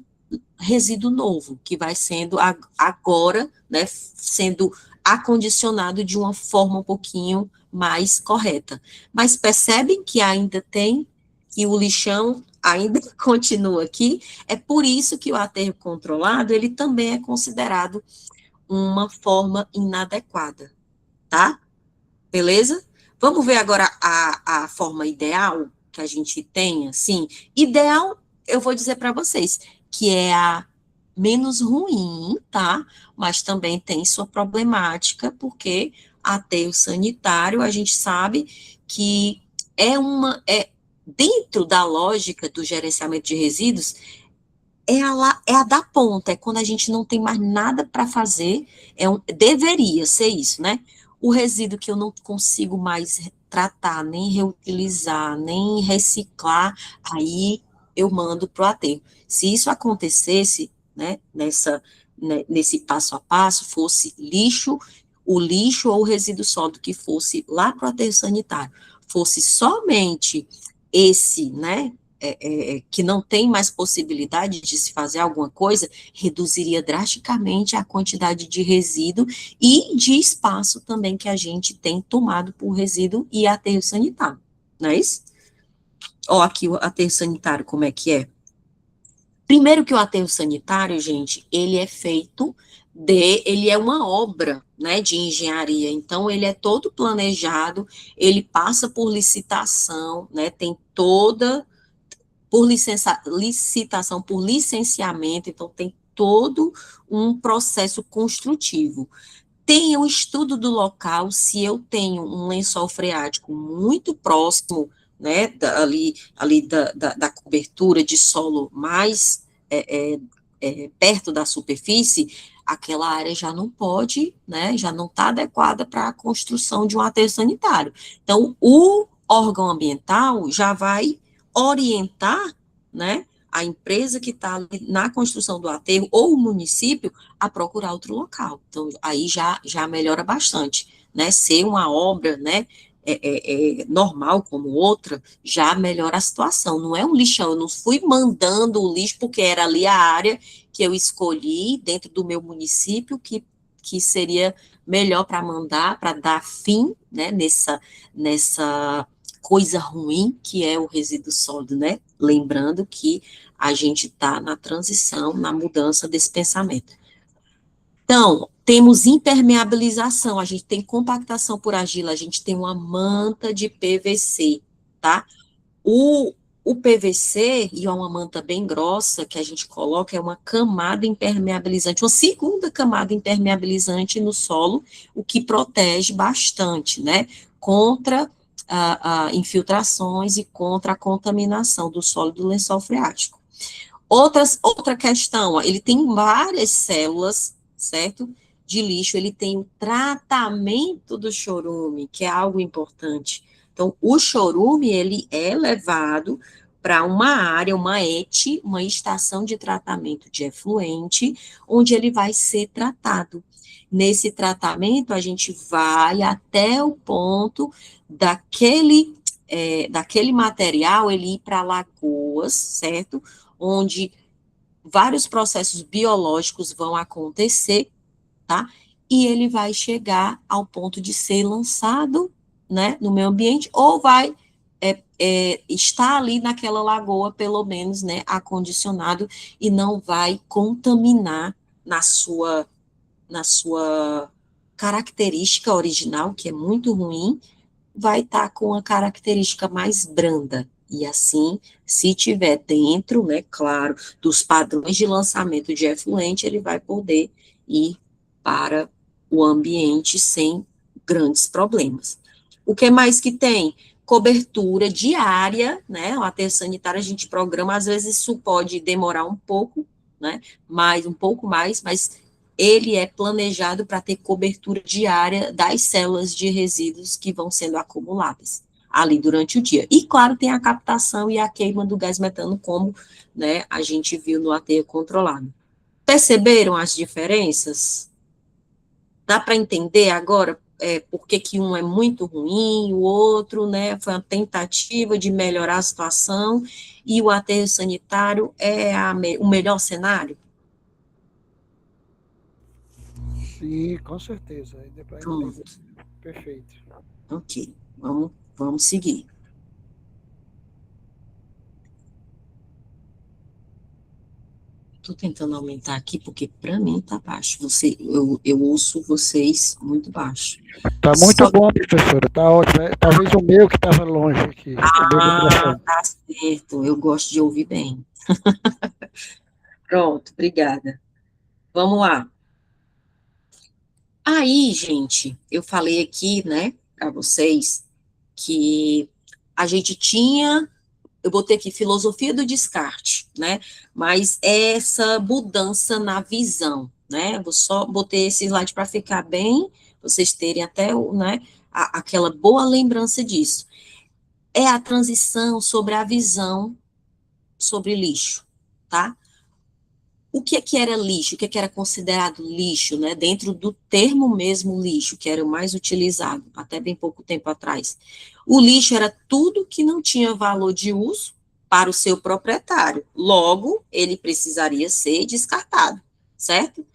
resíduo novo que vai sendo agora, né, sendo acondicionado de uma forma um pouquinho mais correta. Mas percebem que ainda tem, que o lixão ainda continua aqui, é por isso que o aterro controlado, ele também é considerado uma forma inadequada, tá? Beleza? Vamos ver agora a forma ideal que a gente tem, assim. Ideal, eu vou dizer para vocês, que é a menos ruim, tá? Mas também tem sua problemática, porque aterro sanitário, a gente sabe que dentro da lógica do gerenciamento de resíduos, é a da ponta, é quando a gente não tem mais nada para fazer, deveria ser isso, né? O resíduo que eu não consigo mais tratar, nem reutilizar, nem reciclar, aí eu mando para o aterro. Se isso acontecesse, né, nesse passo a passo, fosse o lixo ou o resíduo sólido que fosse lá para o aterro sanitário, fosse somente esse, né, que não tem mais possibilidade de se fazer alguma coisa, reduziria drasticamente a quantidade de resíduo e de espaço também que a gente tem tomado por resíduo e aterro sanitário, não é isso? Ó, aqui o aterro sanitário, como é que é? Primeiro que o aterro sanitário, gente, ele é uma obra, né, de engenharia, então ele é todo planejado, ele passa por licitação, né, tem toda por licitação, por licenciamento, então tem todo um processo construtivo. Tem o estudo do local, se eu tenho um lençol freático muito próximo, né, ali da cobertura de solo mais perto da superfície, aquela área já não pode, né, já não está adequada para a construção de um aterro sanitário. Então, o órgão ambiental já vai orientar, né, a empresa que está na construção do aterro ou o município a procurar outro local. Então, aí já melhora bastante, né, ser uma obra, né, normal como outra, já melhora a situação. Não é um lixão, eu não fui mandando o lixo porque era ali a área que eu escolhi dentro do meu município que seria melhor para mandar, para dar fim, né, nessa coisa ruim que é o resíduo sólido, né? Lembrando que a gente está na transição, na mudança desse pensamento. Então, temos impermeabilização, a gente tem compactação por argila, a gente tem uma manta de PVC, tá? O PVC, e é uma manta bem grossa que a gente coloca, é uma camada impermeabilizante, uma segunda camada impermeabilizante no solo, o que protege bastante, né? Contra infiltrações e contra a contaminação do solo do lençol freático. Outra questão, ele tem várias células, certo? De lixo, ele tem o tratamento do chorume, que é algo importante. Então, o chorume, ele é levado para uma área, uma ET, uma estação de tratamento de efluente, onde ele vai ser tratado. Nesse tratamento, a gente vai até o ponto daquele material, ele ir para lagoas, certo? Onde vários processos biológicos vão acontecer, tá? E ele vai chegar ao ponto de ser lançado, né, no meio ambiente, ou vai estar ali naquela lagoa, pelo menos, né, acondicionado, e não vai contaminar na sua característica original, que é muito ruim, vai estar com a característica mais branda. E assim, se tiver dentro, né, claro, dos padrões de lançamento de efluente, ele vai poder ir para o ambiente sem grandes problemas. O que mais que tem? Cobertura diária, né, o aterro sanitário a gente programa, às vezes isso pode demorar um pouco, né, um pouco mais, mas ele é planejado para ter cobertura diária das células de resíduos que vão sendo acumuladas ali durante o dia. E, claro, tem a captação e a queima do gás metano, como, né, a gente viu no aterro controlado. Perceberam as diferenças? Dá para entender agora por que um é muito ruim, o outro, né, foi uma tentativa de melhorar a situação, e o aterro sanitário é o melhor cenário? Sim, com certeza. Aí depois Perfeito. Ok, vamos seguir. Estou tentando aumentar aqui, porque para mim está baixo. Eu ouço vocês muito baixo. Tá muito bom, professora, tá ótimo. Talvez o meu que estava longe aqui, o meu microfone. Tá certo, eu gosto de ouvir bem. Pronto, obrigada. Vamos lá. Aí, gente, eu falei aqui, né, para vocês, que a gente tinha, eu botei aqui filosofia do descarte, né, mas essa mudança na visão, né, vou só botei esse slide para ficar bem, vocês terem até, né, aquela boa lembrança disso. É a transição sobre a visão sobre lixo, tá? O que é que era lixo? O que é que era considerado lixo, né? Dentro do termo mesmo lixo, que era o mais utilizado até bem pouco tempo atrás. O lixo era tudo que não tinha valor de uso para o seu proprietário. Logo, ele precisaria ser descartado, certo?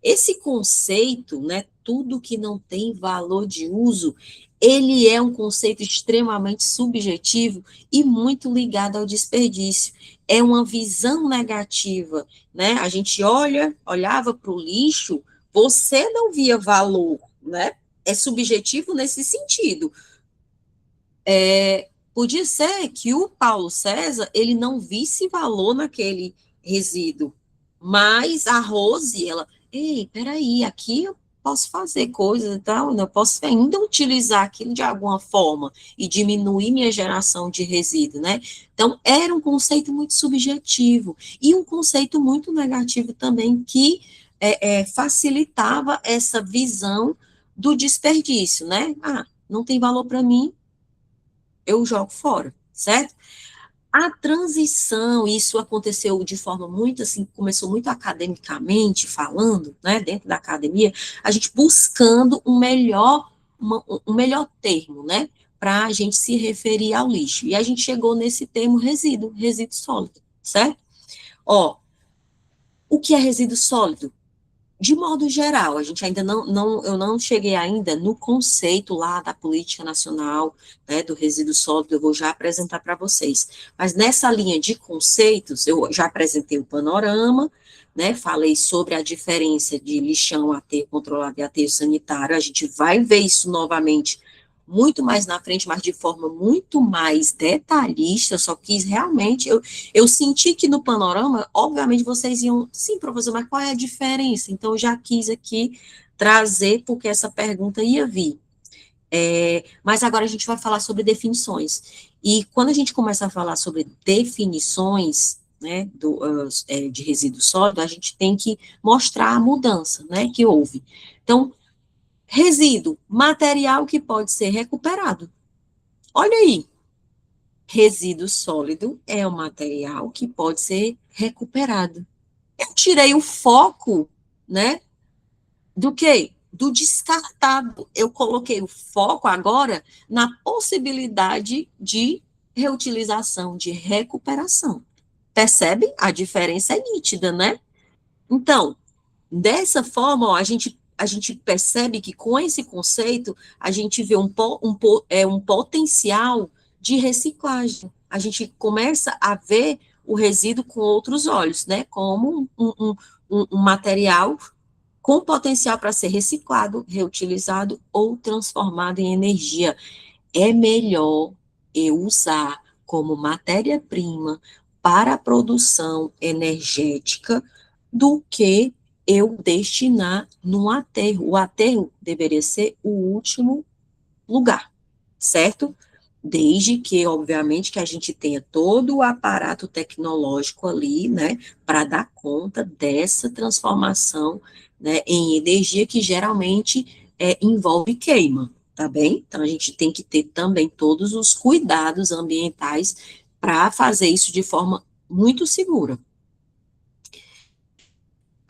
Esse conceito, né, tudo que não tem valor de uso, ele é um conceito extremamente subjetivo e muito ligado ao desperdício. É uma visão negativa, né? A gente olhava para o lixo, você não via valor, né? É subjetivo nesse sentido. Podia ser que o Paulo César, ele não visse valor naquele resíduo, mas a Rose, ela, ei, peraí, aqui eu posso fazer coisas e tal, eu posso ainda utilizar aquilo de alguma forma e diminuir minha geração de resíduo, né? Então, era um conceito muito subjetivo e um conceito muito negativo também que facilitava essa visão do desperdício, né? Ah, não tem valor para mim, eu jogo fora, certo? A transição, isso aconteceu de forma muito assim, começou muito academicamente falando, né, dentro da academia, a gente buscando um melhor termo, né, para a gente se referir ao lixo. E a gente chegou nesse termo resíduo sólido, certo? Ó, o que é resíduo sólido? De modo geral, a gente ainda eu não cheguei ainda no conceito lá da política nacional, né, do resíduo sólido, eu vou já apresentar para vocês. Mas nessa linha de conceitos, eu já apresentei o panorama, né, falei sobre a diferença de lixão, aterro controlado e aterro sanitário, a gente vai ver isso novamente muito mais na frente, mas de forma muito mais detalhista, eu só quis realmente, eu senti que no panorama, obviamente vocês iam, sim, professor, mas qual é a diferença? Então, eu já quis aqui trazer, porque essa pergunta ia vir. Mas agora a gente vai falar sobre definições. E quando a gente começa a falar sobre definições, né, de resíduo sólido, a gente tem que mostrar a mudança, né, que houve. Então, resíduo, material que pode ser recuperado. Olha aí, resíduo sólido é um material que pode ser recuperado. Eu tirei o foco, né, do quê? Do descartado. Eu coloquei o foco agora na possibilidade de reutilização, de recuperação. Percebe? A diferença é nítida, né? Então, dessa forma, ó, a gente percebe que com esse conceito, a gente vê um potencial de reciclagem. A gente começa a ver o resíduo com outros olhos, né? Como um material com potencial para ser reciclado, reutilizado ou transformado em energia. É melhor eu usar como matéria-prima para a produção energética do que eu destinar no aterro. O aterro deveria ser o último lugar, certo? Desde que, obviamente, que a gente tenha todo o aparato tecnológico ali, né, para dar conta dessa transformação, né, em energia que geralmente envolve queima, tá bem? Então, a gente tem que ter também todos os cuidados ambientais para fazer isso de forma muito segura.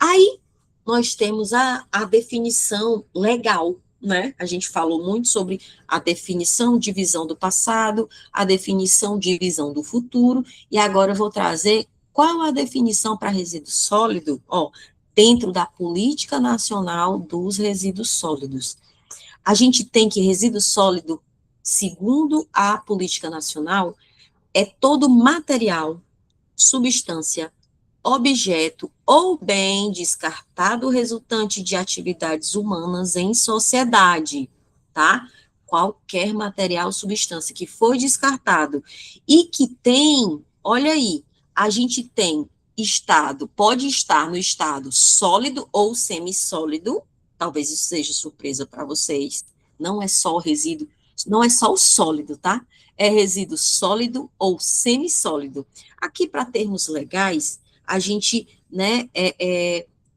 Aí, nós temos a definição legal, né? A gente falou muito sobre a definição de visão do passado, a definição de visão do futuro, e agora eu vou trazer qual a definição para resíduo sólido, ó, dentro da Política Nacional dos Resíduos Sólidos. A gente tem que resíduo sólido, segundo a política nacional, é todo material, substância, objeto ou bem descartado resultante de atividades humanas em sociedade, tá? Qualquer material, substância que foi descartado e que tem, olha aí, a gente tem estado, pode estar no estado sólido ou semissólido, talvez isso seja surpresa para vocês, não é só o resíduo, não é só o sólido, tá? É resíduo sólido ou semissólido. Aqui, para termos legais, a gente, né,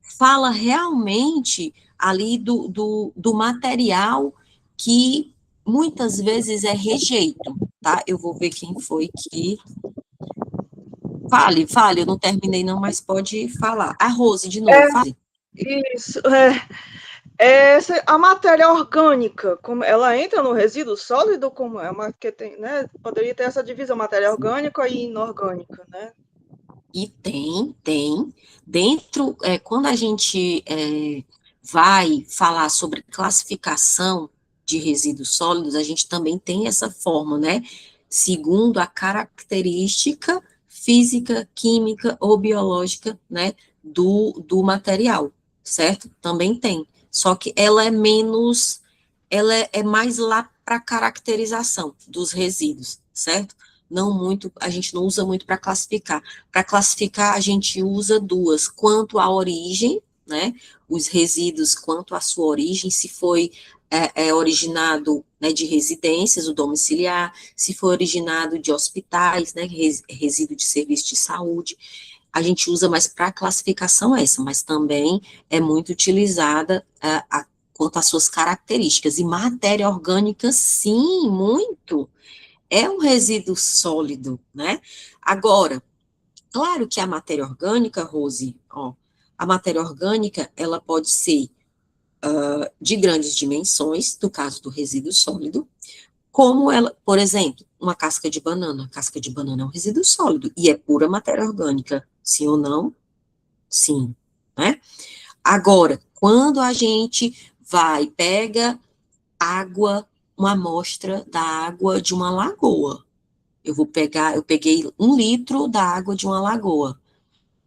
fala realmente ali do material que muitas vezes é rejeito, tá? Eu vou ver quem foi que... Fale, eu não terminei não, mas pode falar. A Rose, de novo, fale. Isso, a matéria orgânica, como ela entra no resíduo sólido, como é uma que tem, né? Poderia ter essa divisão, matéria orgânica e inorgânica, né? E tem. Dentro, quando a gente vai falar sobre classificação de resíduos sólidos, a gente também tem essa forma, né? Segundo a característica física, química ou biológica, né, do material, certo? Também tem. Só que ela é menos, ela é mais lá para caracterização dos resíduos, certo? Não muito, a gente não usa muito para classificar. Para classificar, a gente usa duas, quanto à origem, né, os resíduos, quanto à sua origem, se foi originado, né, de residências, o domiciliar, se foi originado de hospitais, né, resíduo de serviço de saúde, a gente usa mais para classificação essa, mas também é muito utilizada quanto às suas características, e matéria orgânica, sim, muito, é um resíduo sólido, né? Agora, claro que a matéria orgânica, Rose, ó, a matéria orgânica, ela pode ser de grandes dimensões, no caso do resíduo sólido, como ela, por exemplo, uma casca de banana. A casca de banana é um resíduo sólido e é pura matéria orgânica. Sim ou não? Sim, né? Agora, quando a gente pega água, uma amostra da água de uma lagoa, eu peguei 1 litro da água de uma lagoa.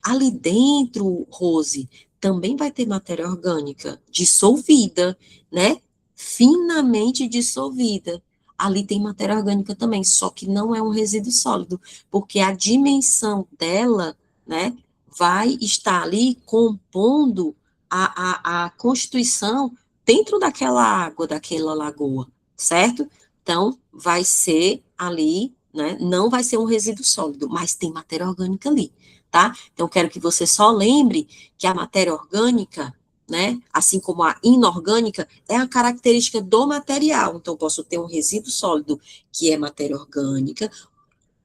Ali dentro, Rose, também vai ter matéria orgânica dissolvida, né? Finamente dissolvida. Ali tem matéria orgânica também, só que não é um resíduo sólido, porque a dimensão dela, né, vai estar ali compondo a constituição dentro daquela água, daquela lagoa, certo? Então, vai ser ali, né, não vai ser um resíduo sólido, mas tem matéria orgânica ali, tá? Então, quero que você só lembre que a matéria orgânica, né, assim como a inorgânica, é a característica do material. Então, posso ter um resíduo sólido que é matéria orgânica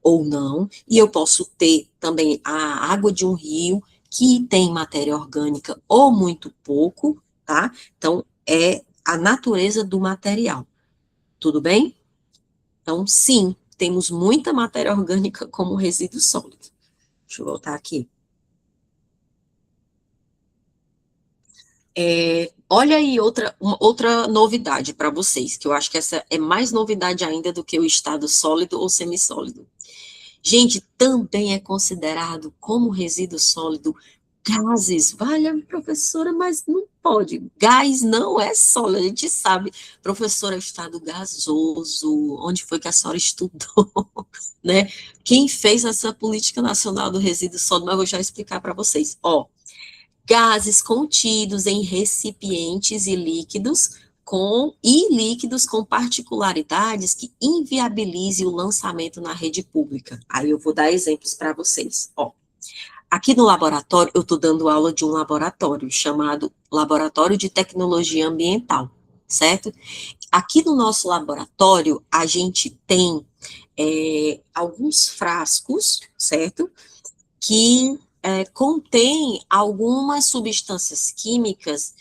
ou não, e eu posso ter também a água de um rio que tem matéria orgânica ou muito pouco, tá? Então, é a natureza do material. Tudo bem? Então, sim, temos muita matéria orgânica como resíduo sólido. Deixa eu voltar aqui. Olha aí outra novidade para vocês, que eu acho que essa é mais novidade ainda do que o estado sólido ou semissólido. Gente, também é considerado como resíduo sólido gases. Valha, professora, mas não pode. Gás não é sólido, a gente sabe. Professora, é estado gasoso, onde foi que a senhora estudou, né? Quem fez essa política nacional do resíduo sólido, mas eu vou já explicar para vocês. Ó, gases contidos em recipientes e líquidos com particularidades que inviabilizem o lançamento na rede pública. Aí eu vou dar exemplos para vocês. Ó, aqui no laboratório, eu estou dando aula de um laboratório chamado Laboratório de Tecnologia Ambiental, certo? Aqui no nosso laboratório, a gente tem alguns frascos, certo? Que contém algumas substâncias químicas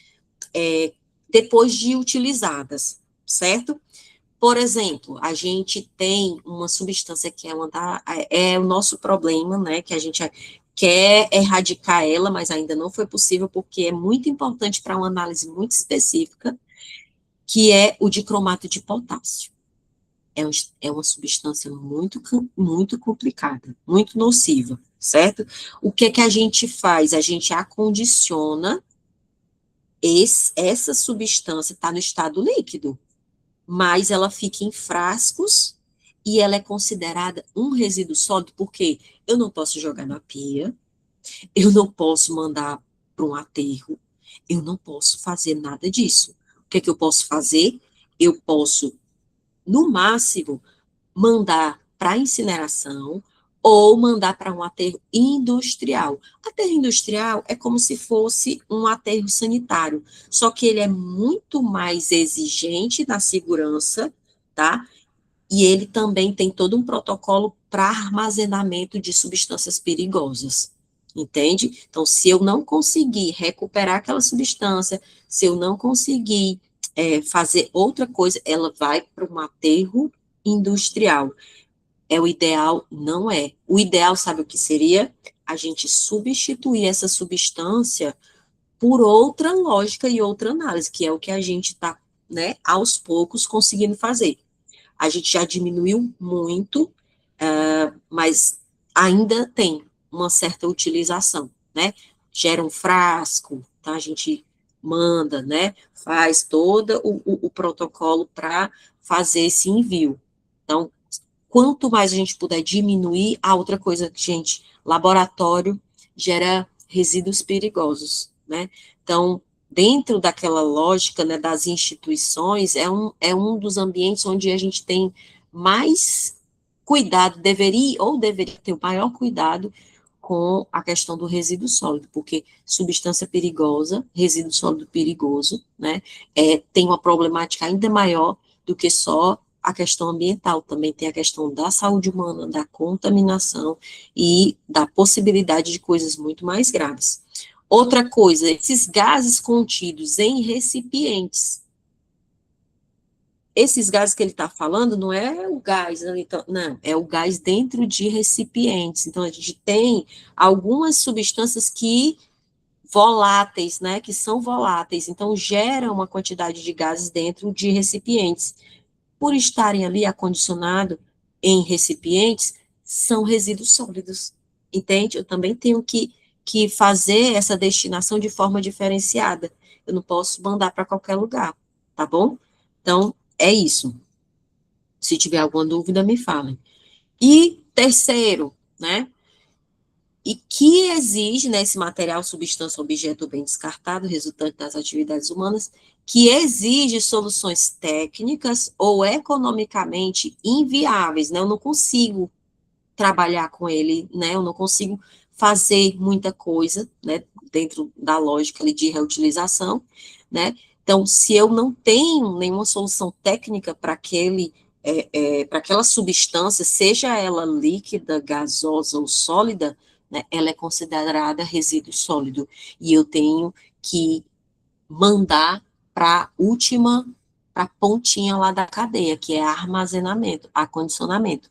depois de utilizadas, certo? Por exemplo, a gente tem uma substância que é o nosso problema, né, que a gente quer erradicar ela, mas ainda não foi possível, porque é muito importante para uma análise muito específica, que é o dicromato de potássio. É uma substância muito complicada, muito nociva, certo? O que é que a gente faz? A gente acondiciona essa substância, está no estado líquido, mas ela fica em frascos e ela é considerada um resíduo sólido, porque eu não posso jogar na pia, eu não posso mandar para um aterro, eu não posso fazer nada disso. O que é que eu posso fazer? Eu posso, no máximo, mandar para incineração ou mandar para um aterro industrial. Aterro industrial é como se fosse um aterro sanitário, só que ele é muito mais exigente na segurança, tá? E ele também tem todo um protocolo para armazenamento de substâncias perigosas, entende? Então, se eu não conseguir recuperar aquela substância, se eu não conseguir fazer outra coisa, ela vai para um aterro industrial. É o ideal? Não é. O ideal, sabe o que seria? A gente substituir essa substância por outra lógica e outra análise, que é o que a gente está, né, aos poucos conseguindo fazer. A gente já diminuiu muito, mas ainda tem uma certa utilização, né? Gera um frasco, tá? A gente manda, né? Faz todo o protocolo para fazer esse envio. Então, quanto mais a gente puder diminuir, a outra coisa, gente, laboratório gera resíduos perigosos, né? Então, dentro daquela lógica, né, das instituições, é um dos ambientes onde a gente tem mais cuidado, deveria ter o maior cuidado com a questão do resíduo sólido, porque substância perigosa, resíduo sólido perigoso, né, tem uma problemática ainda maior do que só a questão ambiental, também tem a questão da saúde humana, da contaminação e da possibilidade de coisas muito mais graves. Outra coisa, esses gases contidos em recipientes. Esses gases que ele está falando não é o gás, não, é o gás dentro de recipientes. Então, a gente tem algumas substâncias voláteis, né, que são voláteis, então gera uma quantidade de gases dentro de recipientes. Por estarem ali acondicionados em recipientes, são resíduos sólidos, entende? Eu também tenho que fazer essa destinação de forma diferenciada. Eu não posso mandar para qualquer lugar, tá bom? Então, é isso. Se tiver alguma dúvida, me falem. E terceiro, né? E que exige, né, esse material, substância, objeto ou bem descartado, resultante das atividades humanas, que exige soluções técnicas ou economicamente inviáveis, né? Eu não consigo trabalhar com ele, né? Eu não consigo fazer muita coisa, né? Dentro da lógica ali de reutilização, né? Então, se eu não tenho nenhuma solução técnica para para aquela substância, seja ela líquida, gasosa ou sólida, né, ela é considerada resíduo sólido. E eu tenho que mandar para a pontinha lá da cadeia, que é armazenamento, acondicionamento.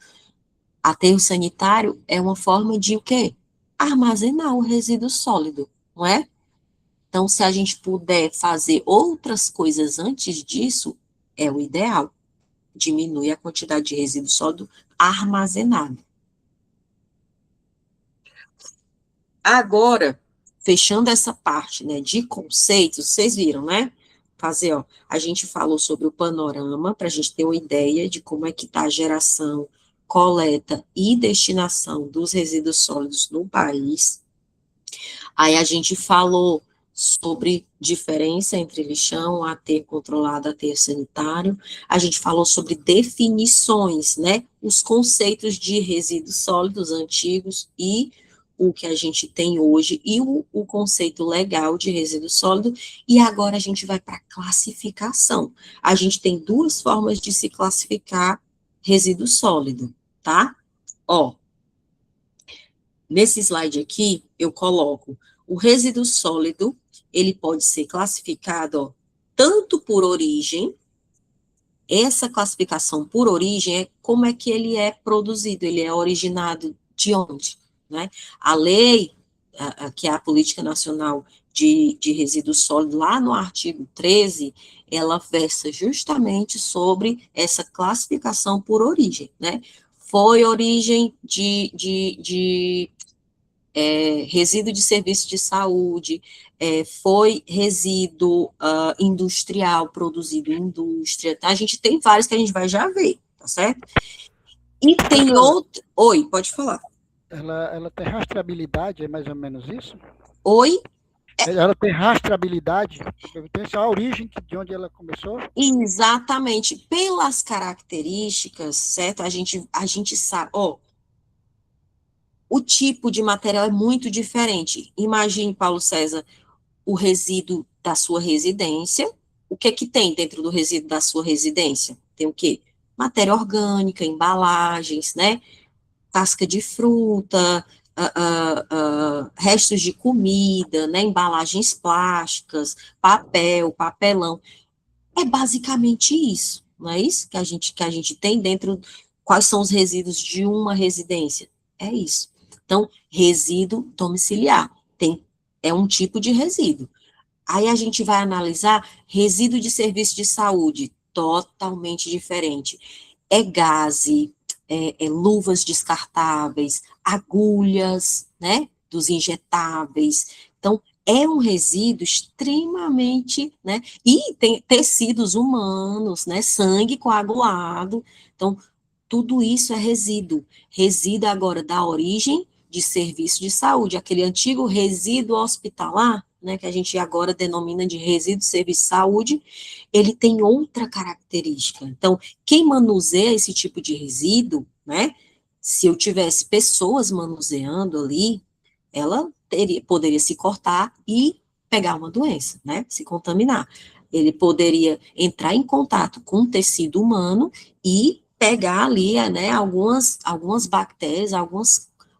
Aterro sanitário é uma forma de o quê? Armazenar o resíduo sólido, não é? Então, se a gente puder fazer outras coisas antes disso, é o ideal. Diminui a quantidade de resíduo sólido armazenado. Agora, fechando essa parte, né, de conceitos, vocês viram, né? A gente falou sobre o panorama, para a gente ter uma ideia de como é que está a geração, coleta e destinação dos resíduos sólidos no país. Aí a gente falou sobre diferença entre lixão, aterro controlado, aterro sanitário. A gente falou sobre definições, né? Os conceitos de resíduos sólidos antigos e o que a gente tem hoje, e o conceito legal de resíduo sólido, e agora a gente vai para a classificação. A gente tem duas formas de se classificar resíduo sólido, tá? Ó, nesse slide aqui, eu coloco o resíduo sólido, ele pode ser classificado, ó, tanto por origem, essa classificação por origem é como é que ele é produzido, ele é originado de onde, né? A lei que é a Política Nacional de Resíduos Sólidos, lá no artigo 13, ela versa justamente sobre essa classificação por origem, né? Foi origem de resíduo de serviço de saúde, foi resíduo industrial produzido em indústria, tá? A gente tem vários que a gente vai já ver, tá certo? E tem outro... Oi, pode falar. Ela tem rastreabilidade, é mais ou menos isso? Oi? Ela tem rastreabilidade, tem a origem de onde ela começou? Exatamente. Pelas características, certo? A gente sabe, o tipo de material é muito diferente. Imagine, Paulo César, o resíduo da sua residência. O que é que tem dentro do resíduo da sua residência? Tem o quê? Matéria orgânica, embalagens, né? Casca de fruta, restos de comida, né? Embalagens plásticas, papel, papelão. É basicamente isso, não é isso que a gente tem dentro, quais são os resíduos de uma residência? É isso. Então, resíduo domiciliar, é um tipo de resíduo. Aí a gente vai analisar resíduo de serviço de saúde, totalmente diferente. É gaze, luvas descartáveis, agulhas, né, dos injetáveis. Então, é um resíduo extremamente, né, e tem tecidos humanos, né, sangue coagulado. Então, tudo isso é resíduo. Resíduo agora da origem de serviço de saúde, aquele antigo resíduo hospitalar, né, que a gente agora denomina de resíduo de serviço de saúde, ele tem outra característica. Então, quem manuseia esse tipo de resíduo, né, se eu tivesse pessoas manuseando ali, ela poderia se cortar e pegar uma doença, né, se contaminar. Ele poderia entrar em contato com o tecido humano e pegar ali, né, algumas bactérias,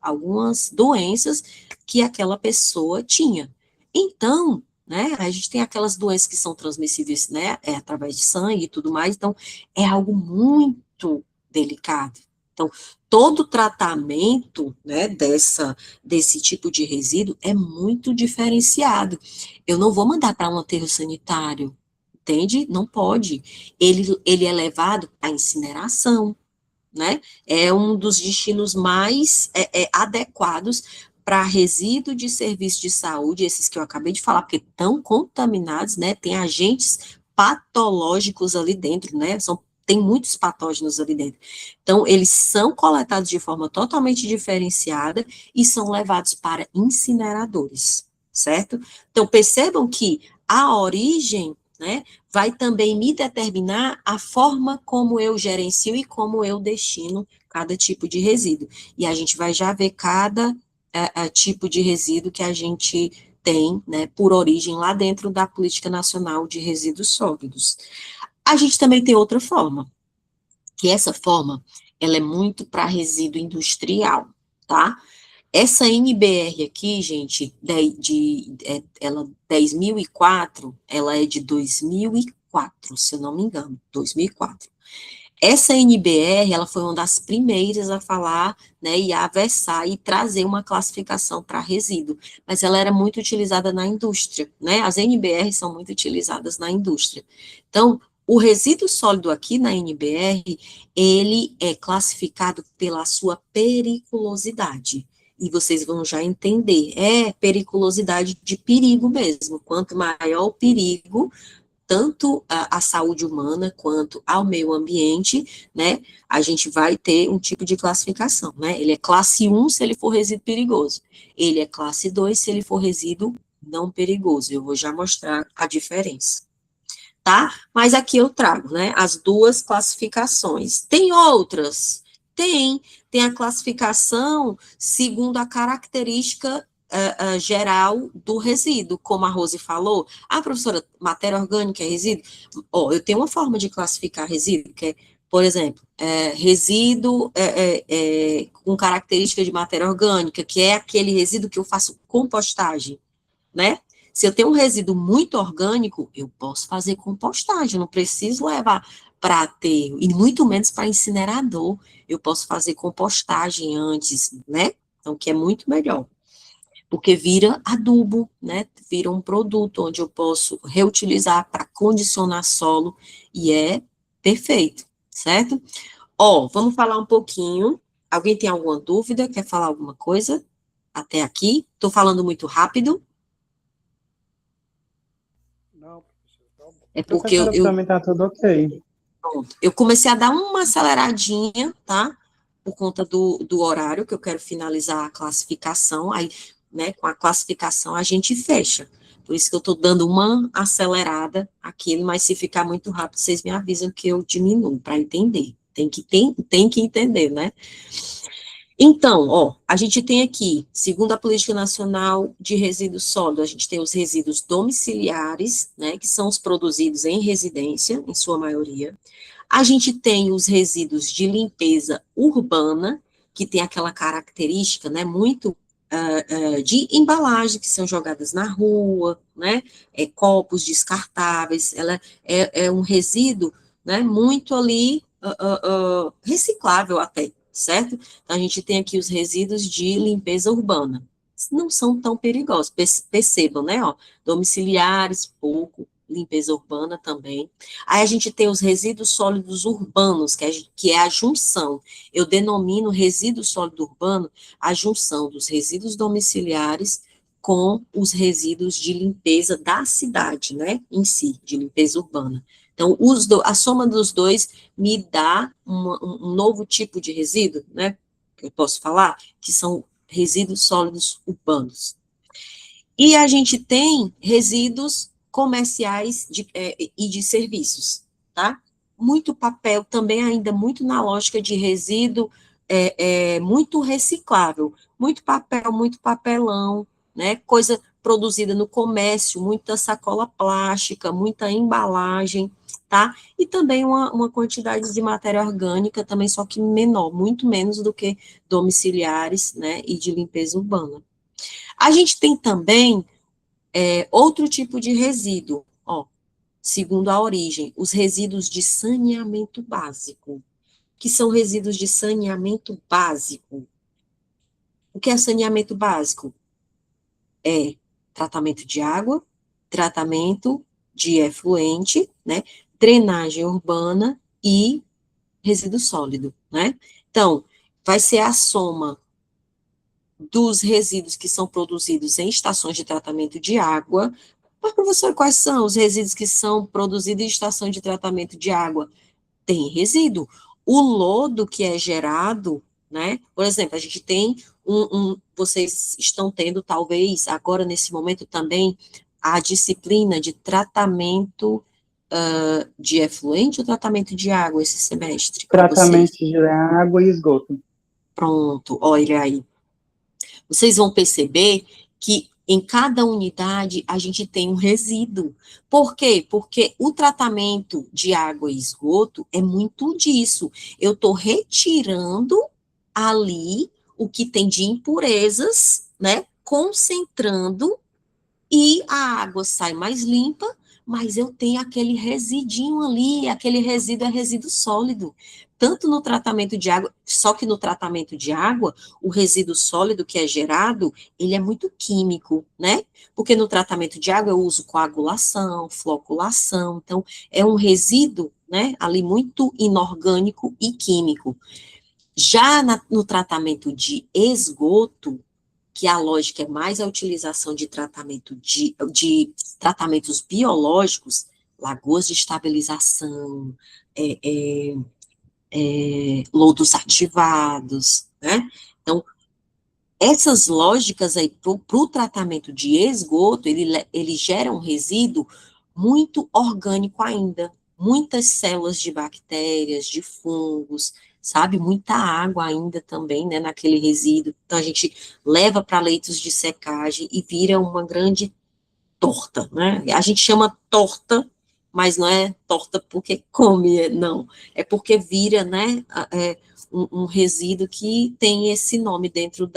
algumas doenças que aquela pessoa tinha. Então, né, a gente tem aquelas doenças que são transmissíveis, né, através de sangue e tudo mais, então, é algo muito delicado. Então, todo tratamento, né, desse tipo de resíduo é muito diferenciado. Eu não vou mandar para um aterro sanitário, entende? Não pode. Ele é levado à incineração, né? É um dos destinos mais adequados para resíduo de serviço de saúde, esses que eu acabei de falar, porque estão contaminados, né? Tem agentes patológicos ali dentro, né? Tem muitos patógenos ali dentro. Então, eles são coletados de forma totalmente diferenciada e são levados para incineradores, certo? Então, percebam que a origem, né, vai também me determinar a forma como eu gerencio e como eu destino cada tipo de resíduo. E a gente vai já ver cada tipo de resíduo que a gente tem, né, por origem lá dentro da Política Nacional de Resíduos Sólidos. A gente também tem outra forma, que essa forma, ela é muito para resíduo industrial, tá? Essa NBR aqui, gente, ela 10.004, ela é de 2004, se eu não me engano, 2004. Essa NBR, ela foi uma das primeiras a falar, né, e a versar e trazer uma classificação para resíduo, mas ela era muito utilizada na indústria, né, as NBR são muito utilizadas na indústria. Então, o resíduo sólido aqui na NBR, ele é classificado pela sua periculosidade, e vocês vão já entender, é periculosidade de perigo mesmo, quanto maior o perigo, tanto a saúde humana quanto ao meio ambiente, né, a gente vai ter um tipo de classificação, né, ele é classe 1 se ele for resíduo perigoso, ele é classe 2 se ele for resíduo não perigoso, eu vou já mostrar a diferença, tá? Mas aqui eu trago, né, as duas classificações. Tem outras? Tem a classificação segundo a característica geral do resíduo, como a Rose falou. Ah, professora, matéria orgânica é resíduo? Eu tenho uma forma de classificar resíduo, que é, por exemplo, resíduo com característica de matéria orgânica, que é aquele resíduo que eu faço compostagem, né? Se eu tenho um resíduo muito orgânico, eu posso fazer compostagem, não preciso levar para aterro, e muito menos para incinerador, eu posso fazer compostagem antes, né? Então, que é muito melhor. porque vira adubo, né? Vira um produto onde eu posso reutilizar para condicionar solo e é perfeito, certo? Ó, vamos falar um pouquinho. Alguém tem alguma dúvida? Quer falar alguma coisa? Até aqui? Estou falando muito rápido? Não, professor, tá bom. É porque Professora, para mim tá tudo ok. pronto, eu comecei a dar uma aceleradinha, tá? Por conta do horário, que eu quero finalizar a classificação, aí, né, com a classificação a gente fecha. Por isso que eu estou dando uma acelerada aqui, mas se ficar muito rápido, vocês me avisam que eu diminuo para entender. Tem que entender, né? Então, ó, a gente tem aqui, segundo a Política Nacional de Resíduos Sólidos, a gente tem os resíduos domiciliares, né, que são os produzidos em residência, em sua maioria. A gente tem os resíduos de limpeza urbana, que tem aquela característica, né, muito de embalagem, que são jogadas na rua, né, copos descartáveis, ela é um resíduo, né, muito ali reciclável até, certo? Então, a gente tem aqui os resíduos de limpeza urbana. Não são tão perigosos, percebam, né, ó, domiciliares, pouco, limpeza urbana também. Aí a gente tem os resíduos sólidos urbanos, que é a junção. Eu denomino resíduo sólido urbano a junção dos resíduos domiciliares com os resíduos de limpeza da cidade, né, em si, de limpeza urbana. Então, a soma dos dois me dá um novo tipo de resíduo, né, que eu posso falar, que são resíduos sólidos urbanos. E a gente tem resíduos comerciais e de serviços, tá? Muito papel, também ainda muito na lógica de resíduo muito reciclável, muito papel, muito papelão, né? Coisa produzida no comércio, muita sacola plástica, muita embalagem, tá? E também uma quantidade de matéria orgânica também, só que menor, muito menos do que domiciliares, né? E de limpeza urbana. A gente tem também outro tipo de resíduo, ó, segundo a origem, os resíduos de saneamento básico, que são resíduos de saneamento básico. O que é saneamento básico? É tratamento de água, tratamento de efluente, né, drenagem urbana e resíduo sólido, né? Então, vai ser a soma dos resíduos que são produzidos em estações de tratamento de água. Mas, professor, quais são os resíduos que são produzidos em estação de tratamento de água? Tem resíduo. O lodo que é gerado, né? Por exemplo, a gente tem vocês estão tendo, talvez, agora nesse momento também, a disciplina de tratamento de efluente ou tratamento de água esse semestre para vocês? Tratamento de água e esgoto. Pronto, olha aí. Vocês vão perceber que em cada unidade a gente tem um resíduo. Por quê? Porque o tratamento de água e esgoto é muito disso. Eu estou retirando ali o que tem de impurezas, né? Concentrando e a água sai mais limpa, mas eu tenho aquele residinho ali, aquele resíduo é resíduo sólido. Tanto no tratamento de água, só que no tratamento de água, o resíduo sólido que é gerado, ele é muito químico, né? Porque no tratamento de água eu uso coagulação, floculação, então é um resíduo, né, ali muito inorgânico e químico. Já no tratamento de esgoto, que a lógica é mais a utilização de tratamento de tratamentos biológicos, lagoas de estabilização, lodos ativados, né? Então, essas lógicas aí para o tratamento de esgoto, ele gera um resíduo muito orgânico ainda, muitas células de bactérias, de fungos, sabe, muita água ainda também, né, naquele resíduo. Então, a gente leva para leitos de secagem e vira uma grande torta, né? A gente chama torta, mas não é torta porque come, não. É porque vira, né, um resíduo que tem esse nome dentro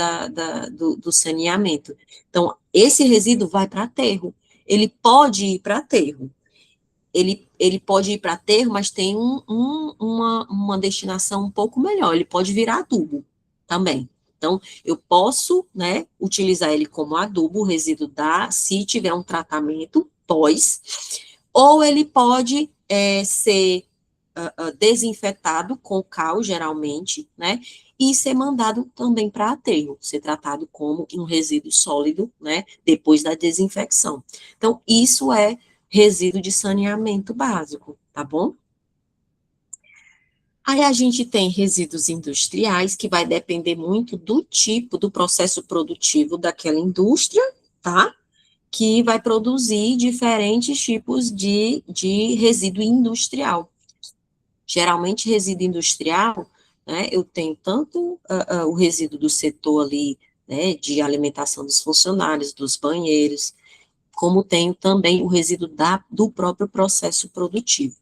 do saneamento. Então, esse resíduo vai para aterro. Ele pode ir para aterro. Ele pode ir para aterro, mas tem uma destinação um pouco melhor. Ele pode virar adubo também, Então, eu posso, né, utilizar ele como adubo, o resíduo se tiver um tratamento pós, ou ele pode ser desinfetado com cal, geralmente, né, e ser mandado também para aterro, ser tratado como um resíduo sólido, né, depois da desinfecção. Então, isso é resíduo de saneamento básico, tá bom? Aí a gente tem resíduos industriais, que vai depender muito do tipo, do processo produtivo daquela indústria, tá? Que vai produzir diferentes tipos de resíduo industrial. Geralmente, resíduo industrial, né, eu tenho tanto o resíduo do setor ali, né, de alimentação dos funcionários, dos banheiros, como tenho também o resíduo do próprio processo produtivo.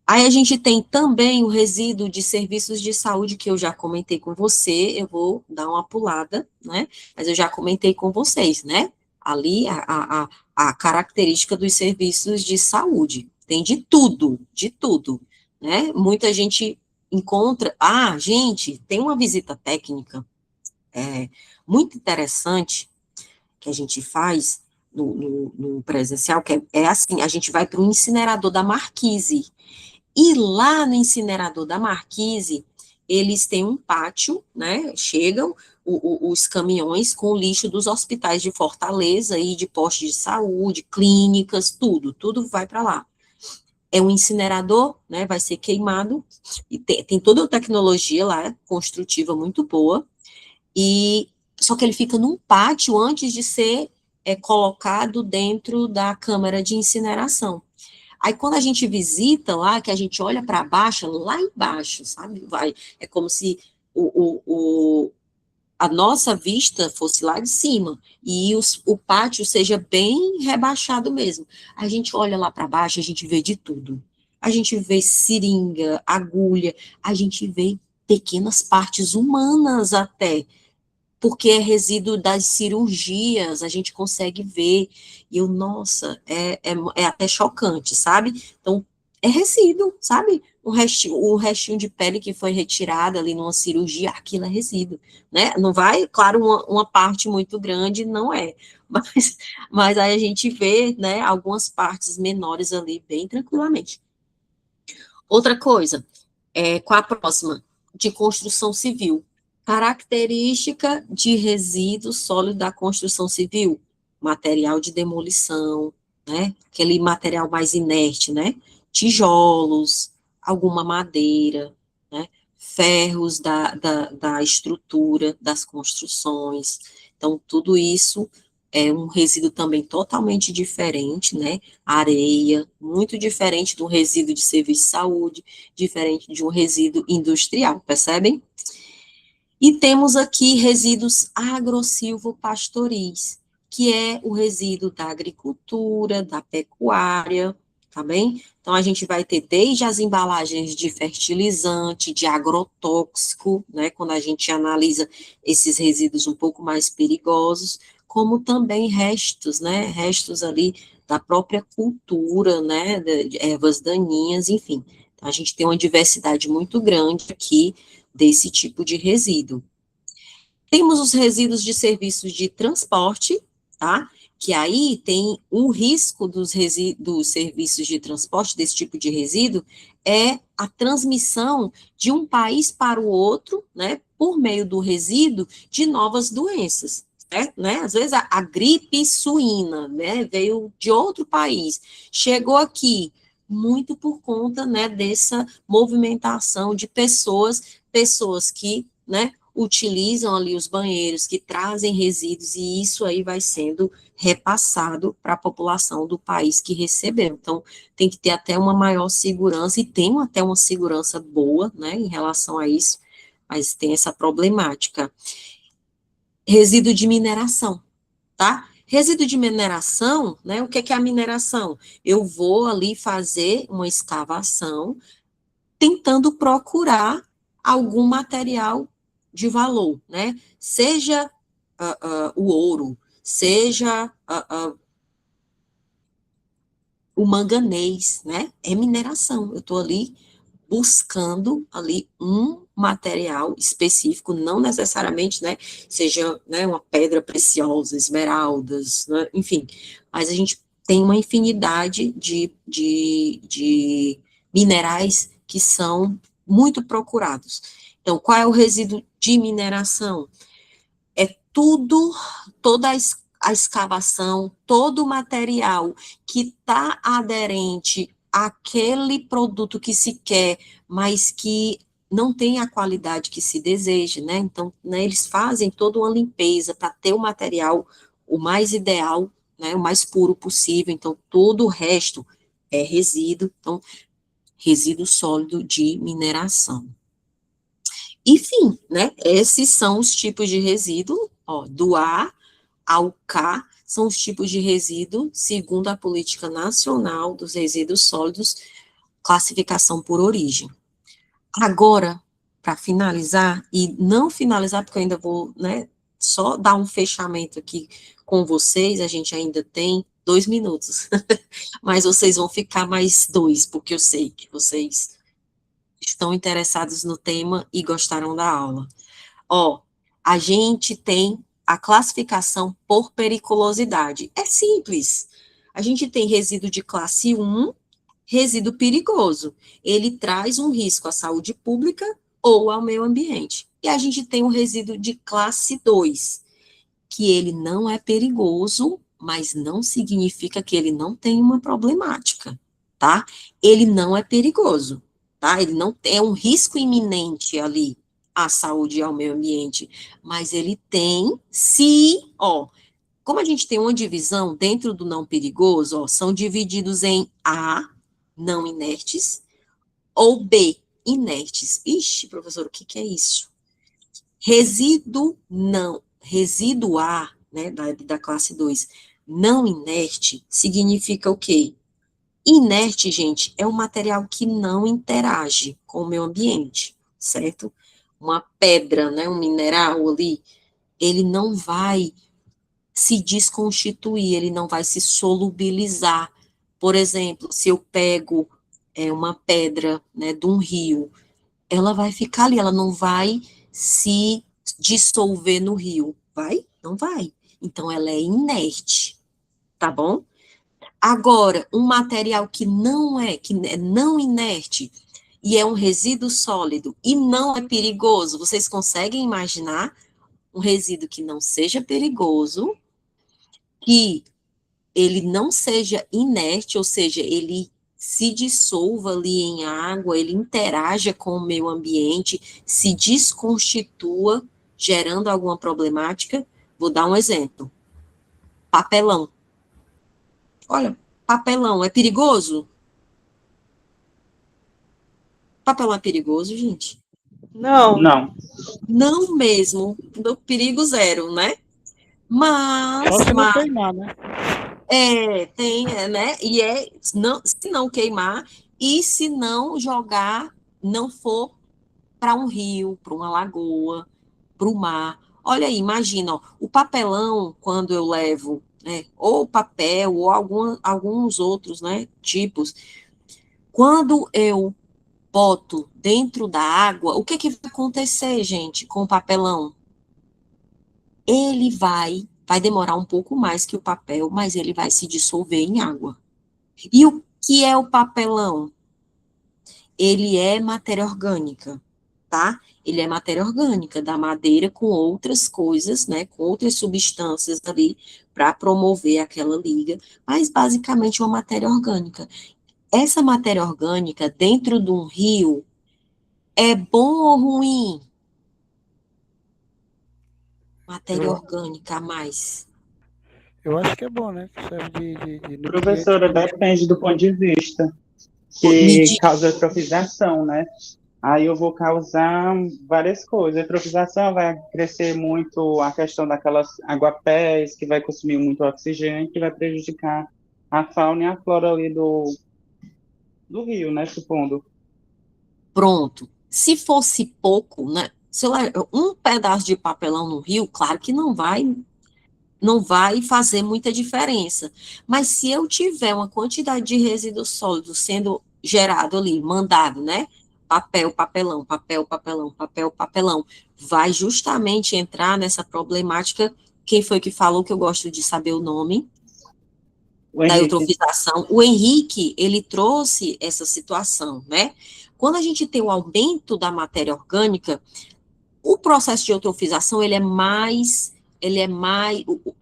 Aí a gente tem também o resíduo de serviços de saúde, que eu já comentei com você, eu vou dar uma pulada, né, mas eu já comentei com vocês, né, ali a característica dos serviços de saúde, tem de tudo, né, muita gente encontra, gente, tem uma visita técnica muito interessante que a gente faz no presencial, que é assim, a gente vai para o incinerador da Marquise, e lá no incinerador da Marquise, eles têm um pátio, né, chegam os caminhões com o lixo dos hospitais de Fortaleza e de postos de saúde, clínicas, tudo vai para lá. É um incinerador, né, vai ser queimado, e tem toda a tecnologia lá, construtiva muito boa, e só que ele fica num pátio antes de ser colocado dentro da câmara de incineração. Aí, quando a gente visita lá, que a gente olha para baixo, lá embaixo, sabe? É como se a nossa vista fosse lá de cima, e o pátio seja bem rebaixado mesmo. A gente olha lá para baixo, a gente vê de tudo. A gente vê seringa, agulha, a gente vê pequenas partes humanas até, porque é resíduo das cirurgias, a gente consegue ver, e nossa, é até chocante, sabe? Então, é resíduo, sabe? O restinho de pele que foi retirada ali numa cirurgia, aquilo é resíduo, né? Não vai, claro, uma parte muito grande, não é, mas aí a gente vê, né, algumas partes menores ali, bem tranquilamente. Outra coisa, qual a próxima? De construção civil. Característica de resíduo sólido da construção civil: material de demolição, né? Aquele material mais inerte, né? Tijolos, alguma madeira, né? Ferros da estrutura das construções. Então, tudo isso é um resíduo também totalmente diferente, né? Areia, muito diferente do resíduo de serviço de saúde, diferente de um resíduo industrial, percebem? E temos aqui resíduos agrossilvopastoris, que é o resíduo da agricultura, da pecuária, tá bem? Então, a gente vai ter desde as embalagens de fertilizante, de agrotóxico, né, quando a gente analisa esses resíduos um pouco mais perigosos, como também restos, né, restos ali da própria cultura, né, de ervas daninhas, enfim. Então, a gente tem uma diversidade muito grande aqui desse tipo de resíduo. Temos os resíduos de serviços de transporte, tá? Que aí tem um risco dos serviços de transporte, desse tipo de resíduo, é a transmissão de um país para o outro, né, por meio do resíduo, de novas doenças, né? Às vezes a gripe suína, né, veio de outro país, chegou aqui, muito por conta, né, dessa movimentação de pessoas que, né, utilizam ali os banheiros, que trazem resíduos, e isso aí vai sendo repassado para a população do país que recebeu. Então, tem que ter até uma maior segurança, e tem até uma segurança boa, né, em relação a isso, mas tem essa problemática. Resíduo de mineração, tá? Resíduo de mineração, né, o que é a mineração? Eu vou ali fazer uma escavação, tentando procurar algum material de valor, né? Seja o ouro, seja o manganês, né? É mineração. Eu estou ali buscando ali um material específico, não necessariamente, né, seja, né, uma pedra preciosa, esmeraldas, né, enfim, mas a gente tem uma infinidade de minerais que são muito procurados. Então, qual é o resíduo de mineração? É tudo, toda a escavação, todo o material que está aderente àquele produto que se quer, mas que não tem a qualidade que se deseja, né? Então, né, eles fazem toda uma limpeza para ter o material o mais ideal, né, o mais puro possível. Então, todo o resto é resíduo, então, resíduo sólido de mineração. Enfim, né, esses são os tipos de resíduo, ó, do A ao K, são os tipos de resíduo, segundo a Política Nacional dos Resíduos Sólidos, classificação por origem. Agora, para finalizar, e não finalizar, porque eu ainda vou, né, só dar um fechamento aqui com vocês, a gente ainda tem 2 minutos, mas vocês vão ficar mais 2, porque eu sei que vocês estão interessados no tema e gostaram da aula. Ó, a gente tem a classificação por periculosidade. É simples. A gente tem resíduo de classe 1, resíduo perigoso. Ele traz um risco à saúde pública ou ao meio ambiente. E a gente tem o resíduo de classe 2, que ele não é perigoso, mas não significa que ele não tem uma problemática, tá? Ele não é perigoso, tá? Ele não é um risco iminente ali à saúde e ao meio ambiente, mas ele tem, se, ó, como a gente tem uma divisão dentro do não perigoso, ó, são divididos em A, não inertes, ou B, inertes. Ixi, professor, o que é isso? Resíduo A, né, da classe 2, não inerte, significa o quê? Inerte, gente, é um material que não interage com o meio ambiente, certo? Uma pedra, né, um mineral ali, ele não vai se desconstituir, ele não vai se solubilizar. Por exemplo, se eu pego uma pedra, né, de um rio, ela vai ficar ali, ela não vai se dissolver no rio. Vai? Não vai. Então, ela é inerte, tá bom? Agora, um material que é não inerte, e é um resíduo sólido, e não é perigoso, vocês conseguem imaginar um resíduo que não seja perigoso, que ele não seja inerte, ou seja, ele se dissolva ali em água, ele interaja com o meio ambiente, se desconstitua, gerando alguma problemática? Vou dar um exemplo. Papelão. Olha, papelão é perigoso? Papelão é perigoso, gente? Não. Não. Não mesmo, do perigo zero, né? Só se não Mas queimar, né? tem, né? E se não queimar e se não jogar, não for para um rio, para uma lagoa, para o mar. Olha aí, imagina, ó, o papelão, quando eu levo, né, ou papel, ou alguns outros, né, tipos, quando eu boto dentro da água, o que vai acontecer, gente, com o papelão? Ele vai demorar um pouco mais que o papel, mas ele vai se dissolver em água. E o que é o papelão? Ele é matéria orgânica, tá? Ele é matéria orgânica da madeira com outras coisas, né, com outras substâncias ali para promover aquela liga, mas basicamente é uma matéria orgânica. Essa matéria orgânica dentro de um rio é bom ou ruim? Matéria Eu, orgânica a mais. eu acho que é bom, né? Que serve de nutriente. Professora, depende do ponto de vista. Me Que diz, causa eutrofização, né? Aí eu vou causar várias coisas. A eutrofização vai crescer muito a questão daquelas aguapés, que vai consumir muito oxigênio, que vai prejudicar a fauna e a flora ali do rio, né? Supondo. pronto. Se fosse pouco, né? Se eu levar um pedaço de papelão no rio, claro que não vai fazer muita diferença. Mas se eu tiver uma quantidade de resíduo sólido sendo gerado ali, mandado, né, papel, papelão, papel, papelão, papel, papelão. Vai justamente entrar nessa problemática. Quem foi que falou, que eu gosto de saber o nome? O Da Henrique. eutrofização. O Henrique, ele trouxe essa situação, né? Quando a gente tem o aumento da matéria orgânica, o processo de eutrofização, ele é mais,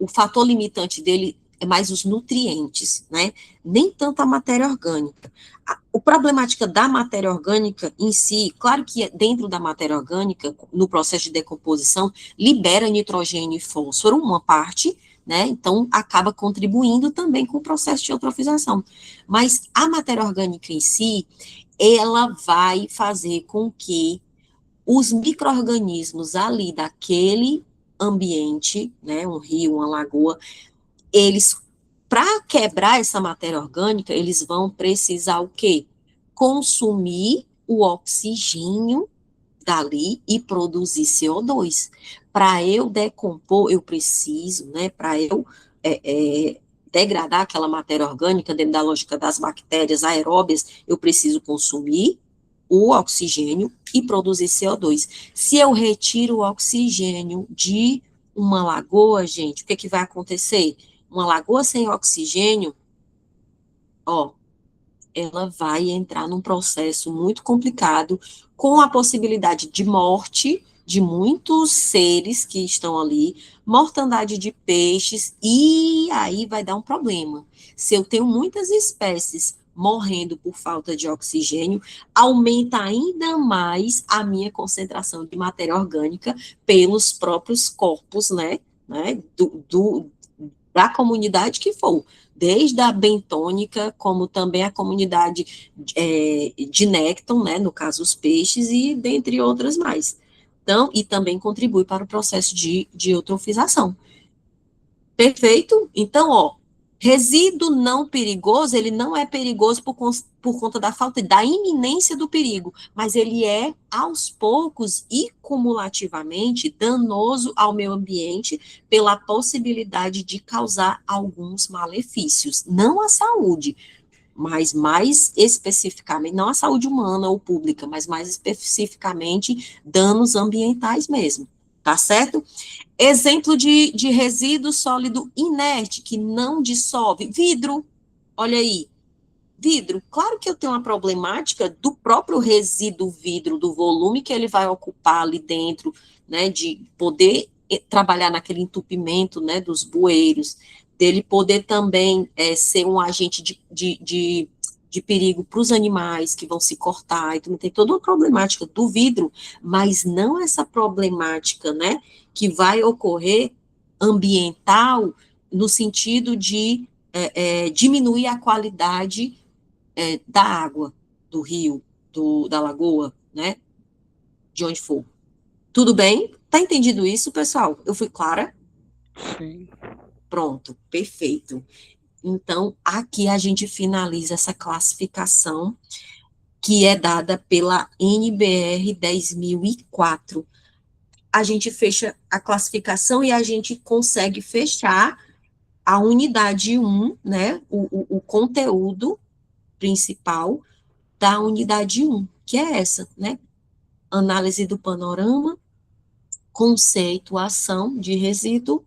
o fator limitante dele é mais os nutrientes, né? Nem tanto a matéria orgânica. A problemática da matéria orgânica em si, claro que dentro da matéria orgânica, no processo de decomposição, libera nitrogênio e fósforo, uma parte, né? Então, acaba contribuindo também com o processo de eutrofização. Mas a matéria orgânica em si, ela vai fazer com que os micro-organismos ali daquele ambiente, né, um rio, uma lagoa, eles, para quebrar essa matéria orgânica, eles vão precisar o quê? Consumir o oxigênio dali e produzir CO2. Para eu decompor, eu preciso, né, para eu degradar aquela matéria orgânica dentro da lógica das bactérias aeróbias, eu preciso consumir o oxigênio e produzir CO2. Se eu retiro o oxigênio de uma lagoa, gente, o que vai acontecer? Uma lagoa sem oxigênio, ó, ela vai entrar num processo muito complicado, com a possibilidade de morte de muitos seres que estão ali, mortandade de peixes, e aí vai dar um problema. Se eu tenho muitas espécies morrendo por falta de oxigênio, aumenta ainda mais a minha concentração de matéria orgânica pelos próprios corpos, né, da comunidade que for, desde a bentônica, como também a comunidade de nécton, né, no caso os peixes, e dentre outras mais. Então, e também contribui para o processo de eutrofização. Perfeito? Então, ó, resíduo não perigoso, ele não é perigoso por conta da falta, da iminência do perigo, mas ele é, aos poucos e cumulativamente, danoso ao meio ambiente pela possibilidade de causar alguns malefícios, não à saúde, mas mais especificamente, não à saúde humana ou pública, mas mais especificamente danos ambientais mesmo, tá certo? Exemplo de resíduo sólido inerte, que não dissolve. Vidro, olha aí. Vidro, claro que eu tenho uma problemática do próprio resíduo vidro, do volume que ele vai ocupar ali dentro, né, de poder trabalhar naquele entupimento, né, dos bueiros, dele poder também ser um agente de perigo para os animais que vão se cortar, então tem toda uma problemática do vidro, mas não essa problemática, né, que vai ocorrer ambiental no sentido de diminuir a qualidade da água, do rio, da lagoa, né, de onde for. Tudo bem? Tá entendido isso, pessoal? Eu fui clara? Sim. Pronto, perfeito. Então, aqui a gente finaliza essa classificação que é dada pela NBR 10.004. A gente fecha a classificação e a gente consegue fechar a unidade 1, né, o conteúdo principal da unidade 1, que é essa, né, análise do panorama, conceituação de resíduo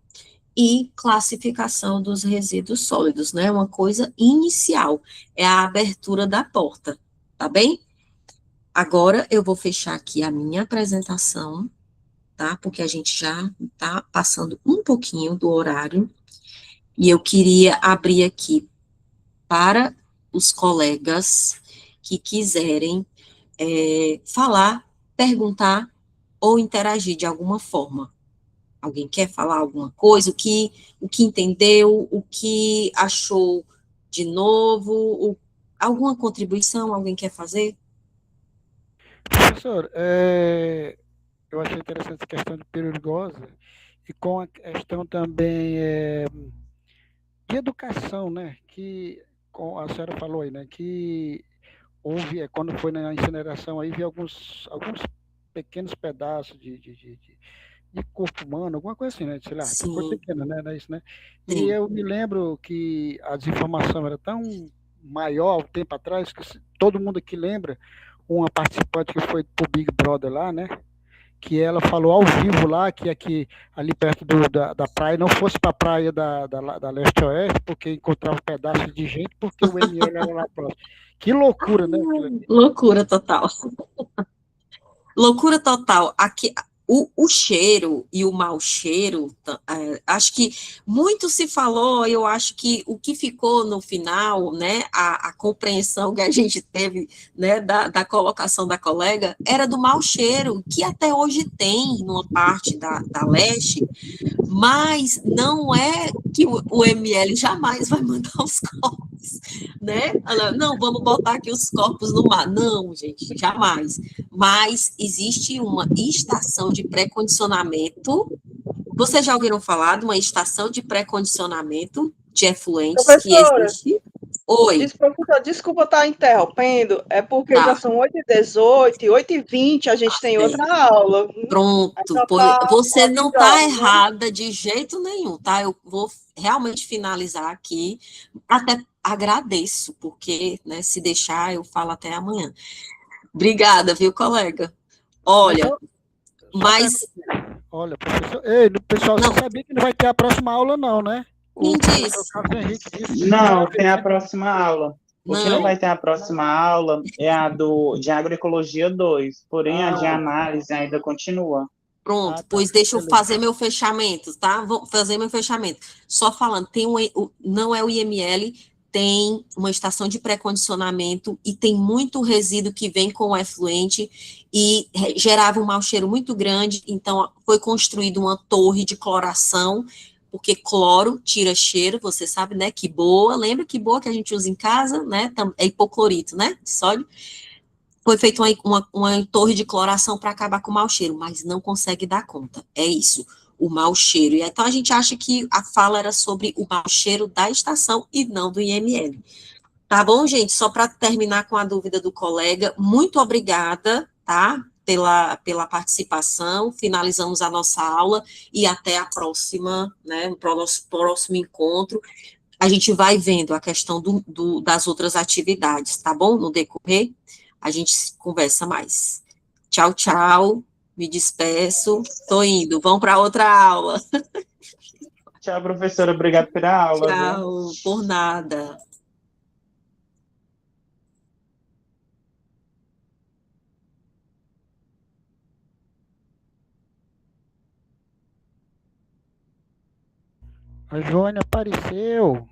e classificação dos resíduos sólidos, né, uma coisa inicial, é a abertura da porta, tá bem? Agora eu vou fechar aqui a minha apresentação, tá, porque a gente já tá passando um pouquinho do horário, e eu queria abrir aqui para os colegas que quiserem falar, perguntar ou interagir de alguma forma. Alguém quer falar alguma coisa? O que entendeu, o que achou de novo, alguma contribuição alguém quer fazer? Professor, eu achei interessante essa questão de perigosa e com a questão também de educação, né? Que com a senhora falou aí, né? Que houve, quando foi na incineração aí, vi alguns pequenos pedaços de corpo humano, alguma coisa assim, né? Sei lá, coisa Sim, pequena, né? Não é isso, né? E sim, eu me lembro que a desinformação era tão maior um tempo atrás que todo mundo aqui lembra uma participante que foi pro Big Brother lá, né? Que ela falou ao vivo lá que aqui, ali perto da praia, não fosse para a praia da Leste-Oeste, porque encontrava pedaços de gente, porque o ML era lá próximo. Que loucura, né? Aquilo ali. Loucura total. Loucura total. Aqui, o cheiro e o mau cheiro, acho que muito se falou, eu acho que o que ficou no final, né, a compreensão que a gente teve, né, da colocação da colega, era do mau cheiro, que até hoje tem numa parte da leste, mas não é que o ML jamais vai mandar os corpos, né? Não, vamos botar aqui os corpos no mar. Não, gente, jamais. Mas existe uma estação de pré-condicionamento. Vocês já ouviram falar de uma estação de pré-condicionamento de efluentes que Professora, existe? Oi. desculpa estar interrompendo, é porque já Tá. são 8h18, 8h20 a gente tem outra aula. Pronto, Só para você não está avisar, né? errada de jeito nenhum, tá? Eu vou realmente finalizar aqui, até agradeço, porque, né, se deixar, eu falo até amanhã. Obrigada, viu, colega? Mas Olha, só mas, perguntar. Olha, professor, ei, pessoal, você não, sabia que não vai ter a próxima aula, não, né? quem O professor disse? Carlos Henrique disse que não vai Não, tem a ter. próxima aula. O que não Não, vai ter a próxima aula é a de Agroecologia 2, porém a de Ah, análise ainda continua. pronto, tá. pois deixa eu Beleza. fazer meu fechamento, tá? Vou fazer meu fechamento. Só falando, não é o IML, tem uma estação de pré-condicionamento e tem muito resíduo que vem com o efluente e gerava um mau cheiro muito grande, então foi construída uma torre de cloração, porque cloro tira cheiro, você sabe, né? Que boa, lembra que boa que a gente usa em casa, né? É hipoclorito, né? De sódio. Foi feita uma torre de cloração para acabar com o mau cheiro, mas não consegue dar conta. É isso, o mau cheiro. E então a gente acha que a fala era sobre o mau cheiro da estação e não do IML. Tá bom, gente? Só para terminar com a dúvida do colega, muito obrigada, tá? Pela participação, finalizamos a nossa aula e até a próxima, né? Para o nosso próximo encontro. A gente vai vendo a questão das outras atividades, tá bom? No decorrer, a gente conversa mais. Tchau, tchau. Me despeço. Tô indo. Vamos para outra aula. Tchau, professora. Obrigado pela aula, viu? Tchau, por nada. A Joana apareceu.